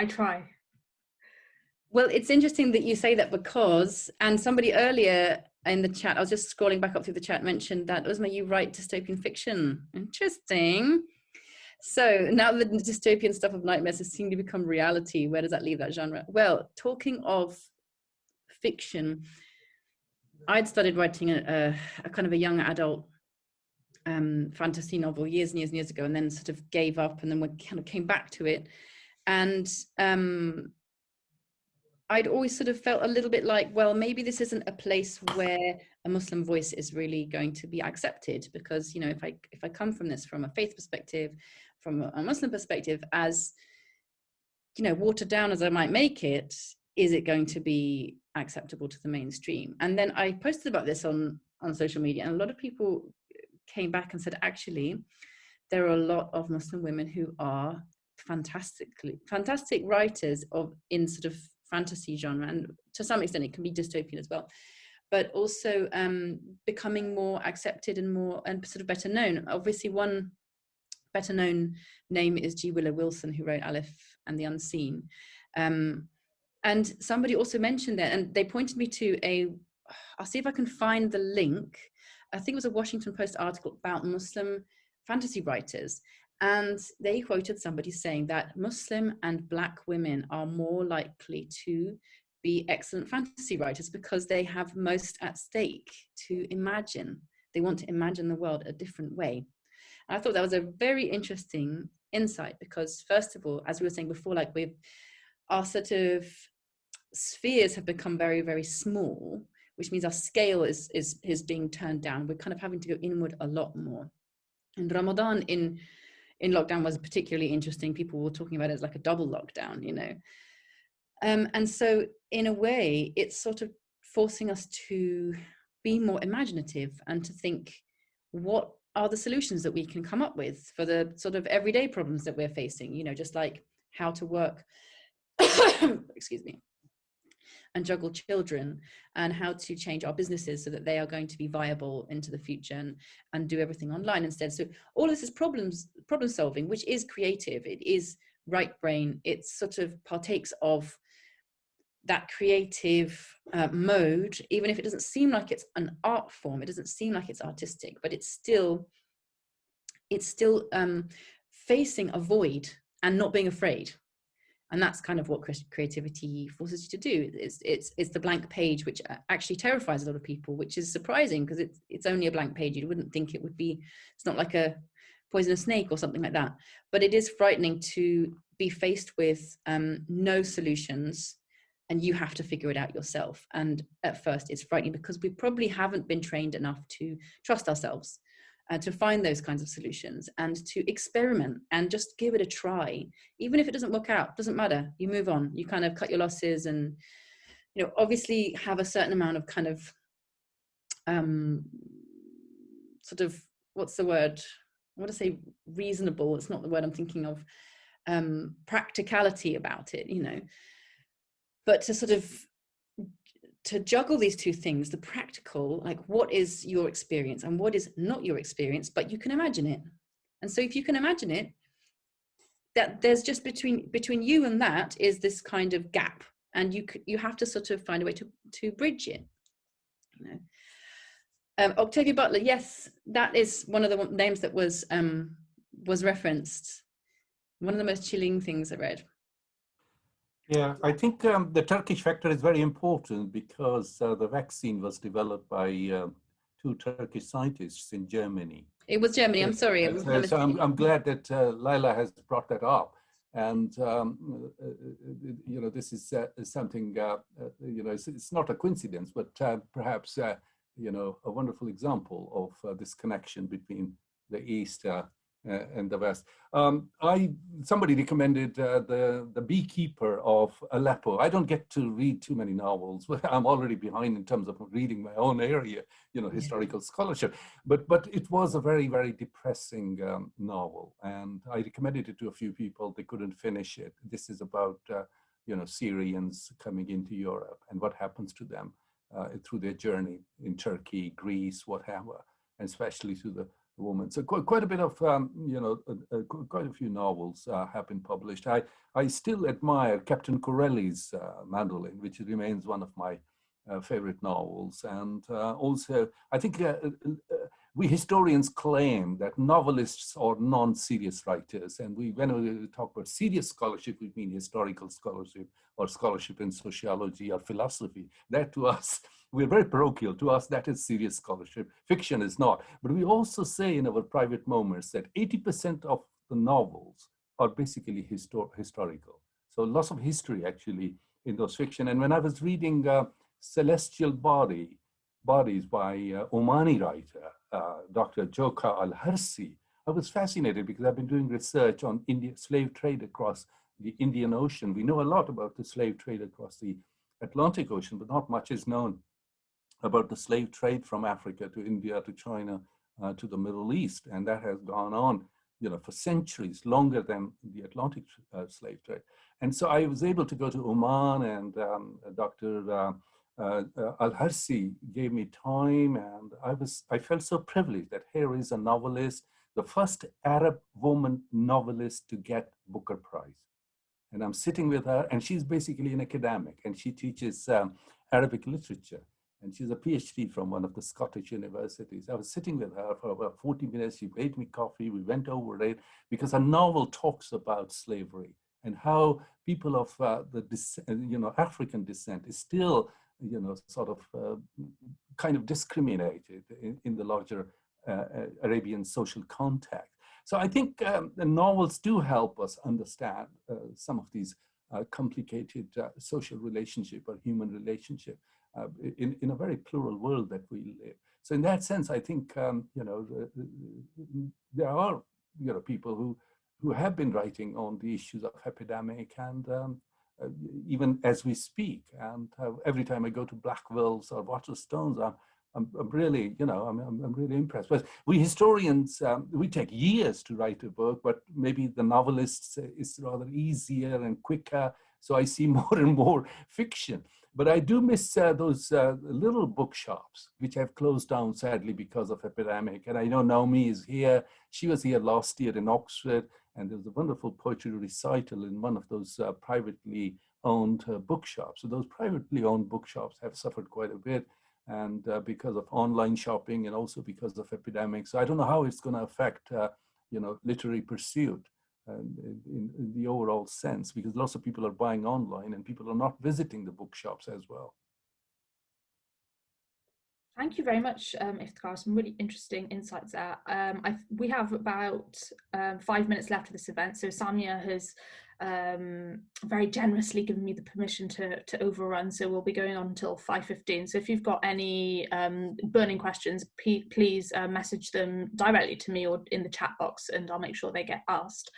Well, it's interesting that you say that, because, and somebody earlier in the chat, I was just scrolling back up through the chat, mentioned that, Uzma, you write dystopian fiction. Interesting. So now the dystopian stuff of nightmares has seemed to become reality. Where does that leave that genre? Well, talking of fiction, I'd started writing a kind of a young adult fantasy novel years and years ago, and then sort of gave up, and then we kind of came back to it. And I'd always sort of felt a little bit like, well, maybe this isn't a place where a Muslim voice is really going to be accepted, because, you know, if I come from this from a faith perspective, from a Muslim perspective, as, you know, watered down as I might make it, is it going to be acceptable to the mainstream? And then I posted about this on social media, and a lot of people came back and said, actually, there are a lot of Muslim women who are fantastic writers in sort of fantasy genre, and to some extent it can be dystopian as well, but also becoming more accepted and sort of better known. Obviously, one better known name is G. Willow Wilson, who wrote Aleph and the Unseen. And somebody also mentioned that, and they pointed me to I'll see if I can find the link. I think it was a Washington Post article about Muslim fantasy writers. And they quoted somebody saying that Muslim and Black women are more likely to be excellent fantasy writers because they have most at stake to imagine. They want to imagine the world a different way. And I thought that was a very interesting insight, because first of all, as we were saying before, like our sort of spheres have become very, very small, which means our scale is being turned down. We're kind of having to go inward a lot more. And Ramadan in lockdown was particularly interesting. People were talking about it as like a double lockdown, you know. And so in a way, it's sort of forcing us to be more imaginative and to think, what are the solutions that we can come up with for the sort of everyday problems that we're facing, you know, just like how to work, excuse me, and juggle children, and how to change our businesses so that they are going to be viable into the future, and do everything online instead. So all this is problem solving, which is creative. It is right brain. It sort of partakes of that creative mode, even if it doesn't seem like it's an art form, it doesn't seem like it's artistic, but it's still facing a void and not being afraid. And that's kind of what creativity forces you to do. It's the blank page, which actually terrifies a lot of people, which is surprising, because it's only a blank page. You wouldn't think it would be. It's not like a poisonous snake or something like that. But it is frightening to be faced with no solutions, and you have to figure it out yourself. And at first, it's frightening because we probably haven't been trained enough to trust ourselves, to find those kinds of solutions, and to experiment and just give it a try. Even if it doesn't work out, doesn't matter. You move on. You kind of cut your losses, and, you know, obviously have a certain amount of kind of sort of, what's the word? want to say reasonable, it's not the word I'm thinking of, practicality about it, you know, but to sort of to juggle these two things, the practical, like what is your experience and what is not your experience, but you can imagine it. And so if you can imagine it, that there's just between you and that is this kind of gap, and you have to sort of find a way to bridge it, you know. Octavia Butler, yes, that is one of the names that was referenced. One of the most chilling things I read. Yeah, I think the Turkish factor is very important because the vaccine was developed by two Turkish scientists in Germany. It was Germany, I'm sorry. So I'm glad that Laila has brought that up. And, you know, this is something, you know, it's not a coincidence, but perhaps, you know, a wonderful example of this connection between the East and the West. Somebody recommended the Beekeeper of Aleppo. I don't get to read too many novels. I'm already behind in terms of reading my own area, you know, historical scholarship. But it was a very, very depressing novel, and I recommended it to a few people. They couldn't finish it. This is about you know, Syrians coming into Europe and what happens to them through their journey in Turkey, Greece, whatever, and especially to the woman. So quite a bit of, you know, quite a few novels have been published. I still admire Captain Corelli's Mandolin, which remains one of my favorite novels. And also, I think we historians claim that novelists are non-serious writers. And when we talk about serious scholarship, we mean historical scholarship or scholarship in sociology or philosophy. That to us, we're very parochial. To us, that is serious scholarship. Fiction is not. But we also say in our private moments that 80% of the novels are basically historical. So lots of history actually in those fiction. And when I was reading Celestial Bodies by Omani writer, Dr. Joka Al-Harsi, I was fascinated because I've been doing research on slave trade across the Indian Ocean. We know a lot about the slave trade across the Atlantic Ocean, but not much is known about the slave trade from Africa to India to China to the Middle East. And that has gone on, you know, for centuries, longer than the Atlantic slave trade. And so I was able to go to Oman, and Dr. Al-Harsi gave me time, and I felt so privileged that here is a novelist, the first Arab woman novelist to get Booker Prize. And I'm sitting with her, and she's basically an academic, and she teaches Arabic literature. And she's a PhD from one of the Scottish universities. I was sitting with her for about 40 minutes. She made me coffee. We went over it because her novel talks about slavery and how people of you know, African descent is still, you know, sort of kind of discriminated in the larger Arabian social context. So I think the novels do help us understand some of these complicated social relationship or human relationship in a very plural world that we live. So in that sense, I think, you know, there are, you know, people who have been writing on the issues of epidemic, and even as we speak. And every time I go to Blackwell's or Waterstones, I'm really, you know, I'm really impressed. But we historians, we take years to write a book, but maybe the novelists is rather easier and quicker. So I see more and more fiction. But I do miss those little bookshops, which have closed down sadly because of epidemic. And I know Naomi is here. She was here last year in Oxford, and there was a wonderful poetry recital in one of those privately owned bookshops. So those privately owned bookshops have suffered quite a bit, and because of online shopping and also because of epidemics. So I don't know how it's going to affect, you know, literary pursuit in the overall sense, because lots of people are buying online and people are not visiting the bookshops as well. Thank you very much, Iftikhar. Some really interesting insights there. We have about 5 minutes left of this event, so Samia has very generously given me the permission to overrun, so we'll be going on until 5:15. So if you've got any burning questions, please message them directly to me or in the chat box, and I'll make sure they get asked.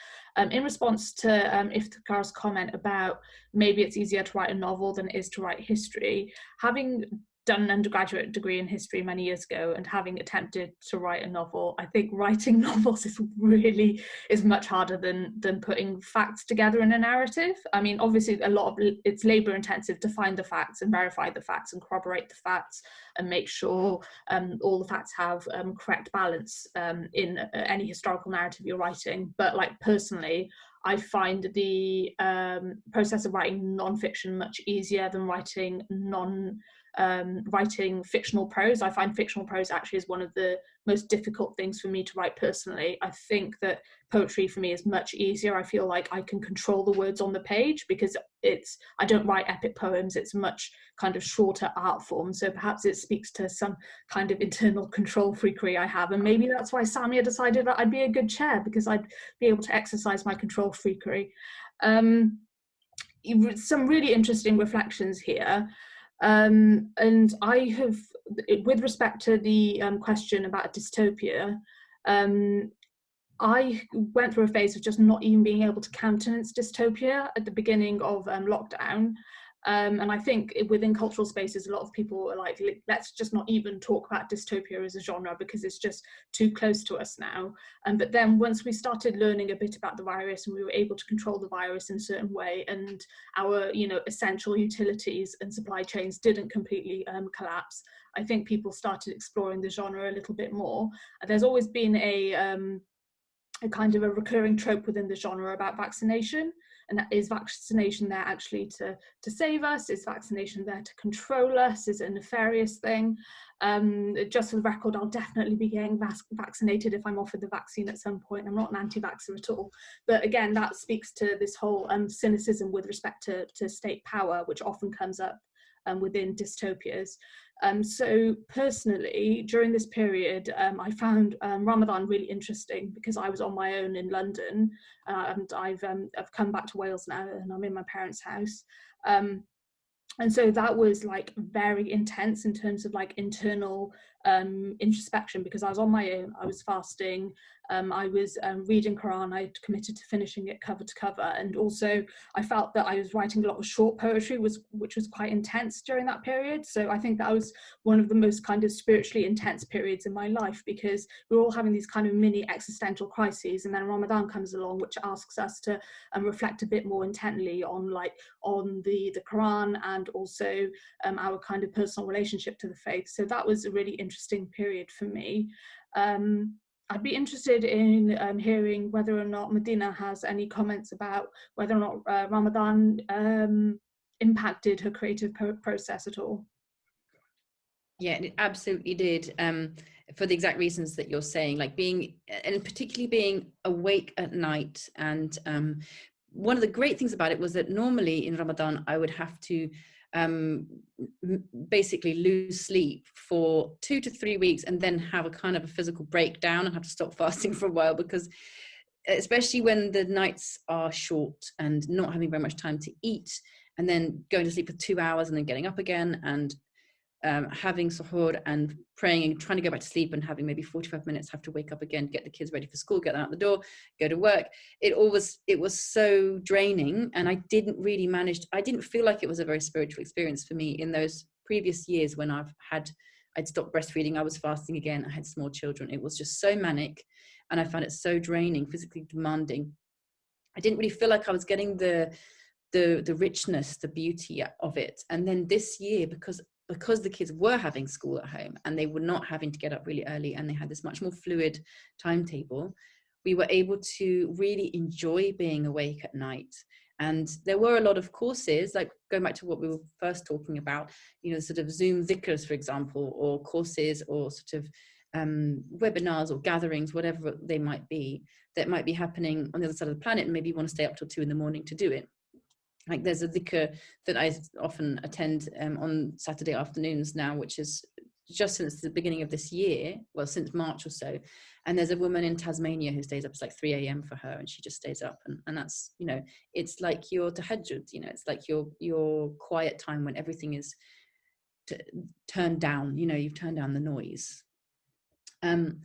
In response to Iftikhar's comment about maybe it's easier to write a novel than it is to write history, having done an undergraduate degree in history many years ago, and having attempted to write a novel, I think writing novels is much harder than putting facts together in a narrative. I mean, obviously a lot of it's labor intensive to find the facts and verify the facts and corroborate the facts and make sure all the facts have correct balance in any historical narrative you're writing. But like personally, I find the process of writing non-fiction much easier than writing writing fictional prose. I find fictional prose actually is one of the most difficult things for me to write personally. I think that poetry for me is much easier. I feel like I can control the words on the page because I don't write epic poems. It's much kind of shorter art form. So perhaps it speaks to some kind of internal control freakery I have. And maybe that's why Samia decided that I'd be a good chair, because I'd be able to exercise my control freakery. Some really interesting reflections here. And I have, with respect to the question about dystopia, I went through a phase of just not even being able to countenance dystopia at the beginning of lockdown. And I think within cultural spaces, a lot of people are like, let's just not even talk about dystopia as a genre because it's just too close to us now. But then once we started learning a bit about the virus and we were able to control the virus in a certain way, and our essential utilities and supply chains didn't completely collapse, I think people started exploring the genre a little bit more. There's always been a kind of a recurring trope within the genre about vaccination, and that is vaccination there actually to save us? Is vaccination there to control us? Is it a nefarious thing? Just for the record, I'll definitely be getting vaccinated if I'm offered the vaccine at some point. I'm not an anti-vaxxer at all. But again, that speaks to this whole cynicism with respect to state power, which often comes up within dystopias. So personally, during this period, I found Ramadan really interesting because I was on my own in London, and I've come back to Wales now, and I'm in my parents' house. And so that was like very intense in terms of like internal introspection, because I was on my own, I was fasting, I was reading Quran, I'd committed to finishing it cover to cover, and also I felt that I was writing a lot of short poetry, which was quite intense during that period. So I think that was one of the most kind of spiritually intense periods in my life, because we're all having these kind of mini existential crises, and then Ramadan comes along, which asks us to reflect a bit more intently on the Quran, and also our kind of personal relationship to the faith. So that was a really interesting period for me. I'd be interested in hearing whether or not Medina has any comments about whether or not Ramadan impacted her creative process at all. Yeah, it absolutely did, for the exact reasons that you're saying, like and particularly being awake at night. And one of the great things about it was that normally in Ramadan, I would have to basically lose sleep for 2 to 3 weeks and then have a kind of a physical breakdown and have to stop fasting for a while, because especially when the nights are short and not having very much time to eat, and then going to sleep for 2 hours and then getting up again and having suhoor and praying and trying to go back to sleep and having maybe 45 minutes, have to wake up again, get the kids ready for school, get them out the door, go to work. It was so draining, and I didn't feel like it was a very spiritual experience for me in those previous years when I'd stopped breastfeeding, I was fasting again, I had small children. It was just so manic, and I found it so draining, physically demanding. I didn't really feel like I was getting the richness, the beauty of it. And then this year, because the kids were having school at home and they were not having to get up really early, and they had this much more fluid timetable, we were able to really enjoy being awake at night. And there were a lot of courses, like going back to what we were first talking about, sort of Zoom dhikrs, for example, or courses, or sort of webinars or gatherings, whatever they might be, that might be happening on the other side of the planet, and maybe you want to stay up till 2 a.m. to do it. Like there's a dhikr that I often attend on Saturday afternoons now, which is just since the beginning of this year, well, since March or so. And there's a woman in Tasmania who stays up, it's like 3 a.m. for her, and she just stays up. And that's, it's like your tahajjud, it's like your quiet time when everything is turned down, you've turned down the noise. And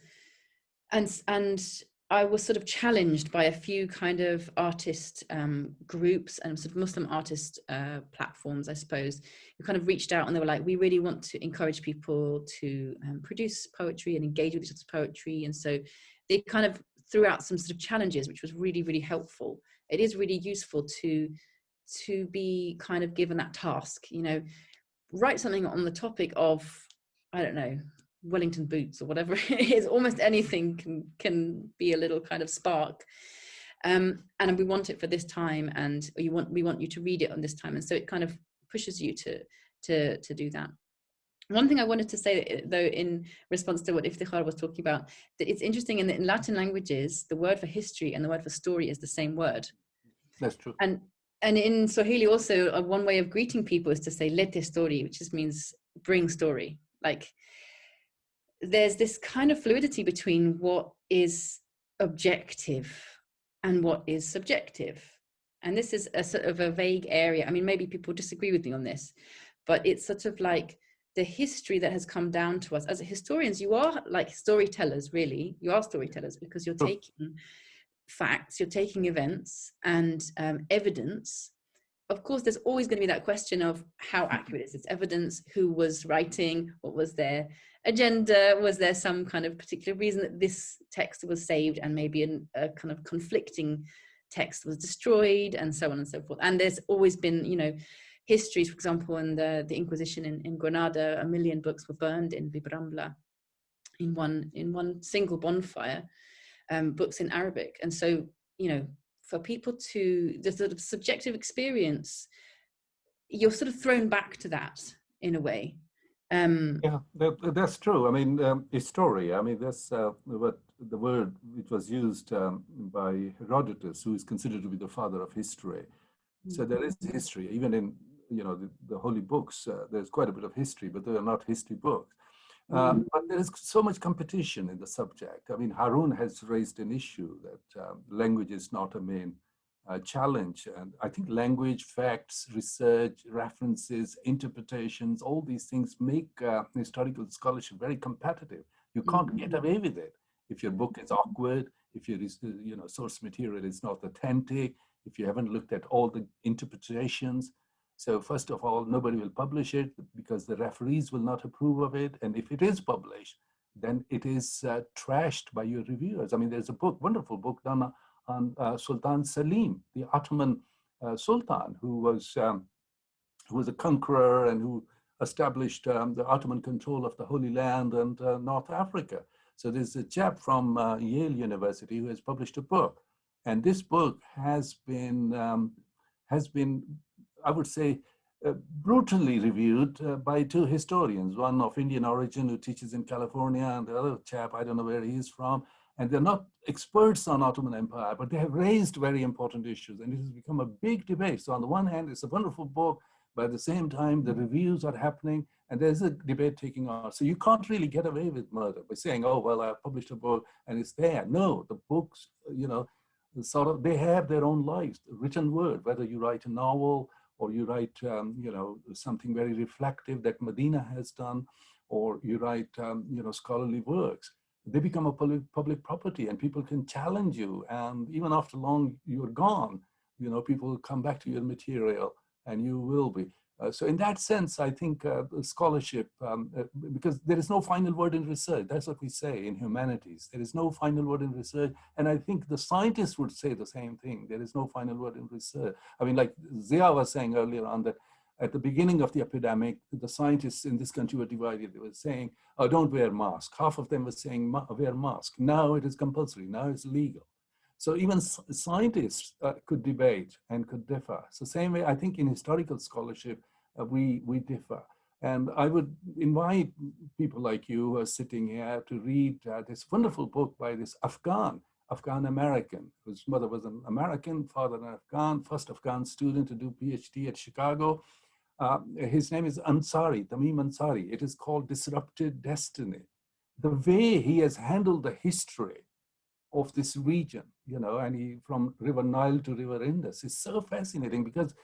I was sort of challenged by a few kind of artist groups and sort of Muslim artist platforms, I suppose, who kind of reached out and they were like, we really want to encourage people to produce poetry and engage with each other's poetry. And so they kind of threw out some sort of challenges, which was really, really helpful. It is really useful to be kind of given that task, you know, write something on the topic of, I don't know, Wellington boots or whatever it is. Almost anything can be a little kind of spark, and we want it for this time, and we want you to read it on this time, and so it kind of pushes you to do that. One thing I wanted to say, though, in response to what Iftikhar was talking about, that it's interesting in Latin languages, the word for history and the word for story is the same word. That's true. And in Swahili also, one way of greeting people is to say "lete story," which just means bring story. Like, there's this kind of fluidity between what is objective and what is subjective. And this is a sort of a vague area. I mean, maybe people disagree with me on this, but it's sort of like the history that has come down to us. As historians, you are like storytellers, really. You are storytellers because you're taking facts, you're taking events and evidence. Of course, there's always going to be that question of how accurate is this evidence, who was writing, what was their agenda, was there some kind of particular reason that this text was saved and maybe a kind of conflicting text was destroyed, and so on and so forth. And there's always been, you know, histories, for example, in the Inquisition in Granada, 1 million books were burned in Vibrambla in one single bonfire, books in Arabic. And so, you know, for people to, the sort of subjective experience, you're sort of thrown back to that in a way. Yeah, that's true. I mean, a story. I mean, that's what the word which was used by Herodotus, who is considered to be the father of history. So there is history, even in, you know, the holy books. There's quite a bit of history, but they are not history books. But there is so much competition in the subject. I mean, Harun has raised an issue that language is not a main challenge. And I think language, facts, research, references, interpretations, all these things make historical scholarship very competitive. You can't get away with it if your book is awkward, if your source material is not authentic, if you haven't looked at all the interpretations. So first of all, nobody will publish it because the referees will not approve of it. And if it is published, then it is trashed by your reviewers. I mean, there's a book, wonderful book done on Sultan Selim, the Ottoman Sultan, who was a conqueror and who established the Ottoman control of the Holy Land and North Africa. So there's a chap from Yale University who has published a book. And this book has been, I would say, brutally reviewed by two historians, one of Indian origin who teaches in California, and the other chap, I don't know where he is from. And they're not experts on Ottoman Empire, but they have raised very important issues, and it has become a big debate. So on the one hand, it's a wonderful book, but at the same time, the reviews are happening, and there's a debate taking on. So you can't really get away with murder by saying, oh, well, I published a book and it's there. No, the books, you know, sort of, they have their own lives, written word, whether you write a novel or you write, you know, something very reflective that Medina has done, or you write, you know, scholarly works. They become a public property, and people can challenge you. And even after long you're gone, you know, people will come back to your material, and you will be. So in that sense, I think scholarship, because there is no final word in research. That's what we say in humanities. There is no final word in research. And I think the scientists would say the same thing. There is no final word in research. I mean, like Zia was saying earlier on, that at the beginning of the epidemic, the scientists in this country were divided. They were saying, oh, don't wear mask. Half of them were saying, wear mask. Now it is compulsory. Now it's legal. So even scientists could debate and could differ. So same way, I think in historical scholarship, we differ. And I would invite people like you who are sitting here to read this wonderful book by this Afghan-American, whose mother was an American, father an Afghan, first Afghan student to do PhD at Chicago. His name is Ansari, Tamim Ansari. It is called Disrupted Destiny. The way he has handled the history of this region, you know, and he, from River Nile to River Indus, is so fascinating because,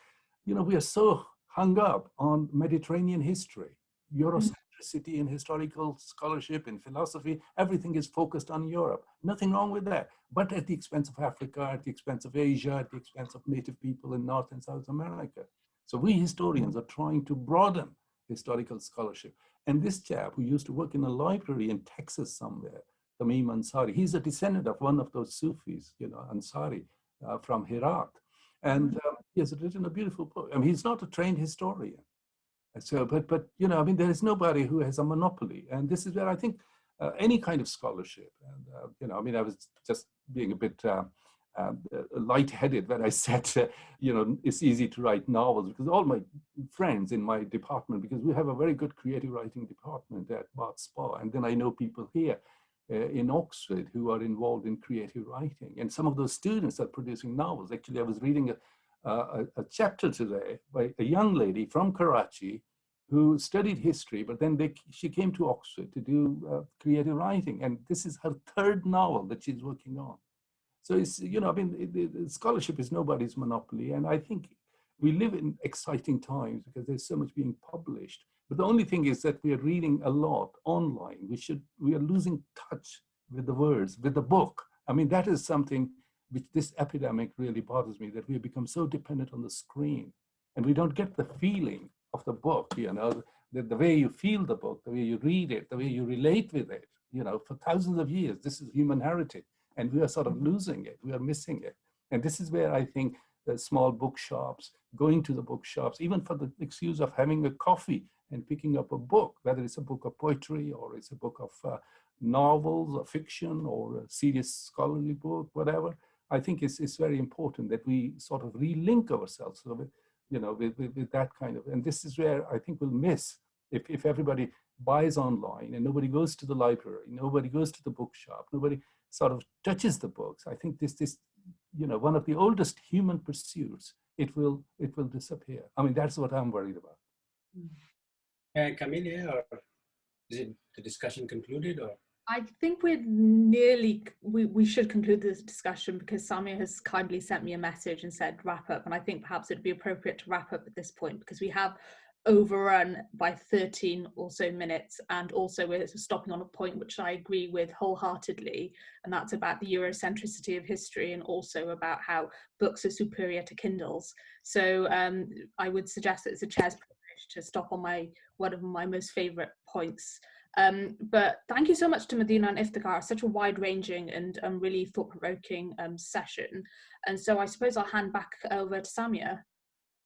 you know, we are so hung up on Mediterranean history, Eurocentric university in historical scholarship, in philosophy, everything is focused on Europe. Nothing wrong with that, but at the expense of Africa, at the expense of Asia, at the expense of native people in North and South America. So we historians are trying to broaden historical scholarship. And this chap who used to work in a library in Texas somewhere, Tamim Ansari, he's a descendant of one of those Sufis, Ansari from Herat. And he has written a beautiful book. I mean, he's not a trained historian. So, but I mean, there is nobody who has a monopoly. And this is where I think any kind of scholarship, and, I mean, I was just being a bit lightheaded when I said, it's easy to write novels, because all my friends in my department, because we have a very good creative writing department at Bath Spa, and then I know people here in Oxford who are involved in creative writing, and some of those students are producing novels. Actually, I was reading a chapter today by a young lady from Karachi who studied history, but then she came to Oxford to do creative writing, and this is her third novel that she's working on. So it's, I mean, scholarship is nobody's monopoly, and I think we live in exciting times because there's so much being published. But the only thing is that we are reading a lot online. We are losing touch with the words, with the book. I mean, that is something which this epidemic really bothers me, that we have become so dependent on the screen, and we don't get the feeling of the book, the way you feel the book, the way you read it, the way you relate with it, for thousands of years. This is human heritage, and we are sort of losing it. We are missing it. And this is where I think the small bookshops, going to the bookshops, even for the excuse of having a coffee and picking up a book, whether it's a book of poetry or it's a book of novels or fiction or a serious scholarly book, whatever, I think it's very important that we sort of relink ourselves with, with that kind of, and this is where I think we'll miss if everybody buys online and nobody goes to the library, nobody goes to the bookshop, nobody sort of touches the books. I think this one of the oldest human pursuits, it will disappear. I mean, that's what I'm worried about. Camille, or is it the discussion concluded, or? I think we should conclude this discussion, because Samia has kindly sent me a message and said wrap up, and I think perhaps it'd be appropriate to wrap up at this point, because we have overrun by 13 or so minutes, and also we're stopping on a point which I agree with wholeheartedly, and that's about the Eurocentricity of history, and also about how books are superior to Kindles. So I would suggest that it's a chair's privilege to stop on one of my most favourite points. But thank you so much to Medina and Iftikhar, such a wide-ranging and really thought-provoking session. And so I suppose I'll hand back over to Samia.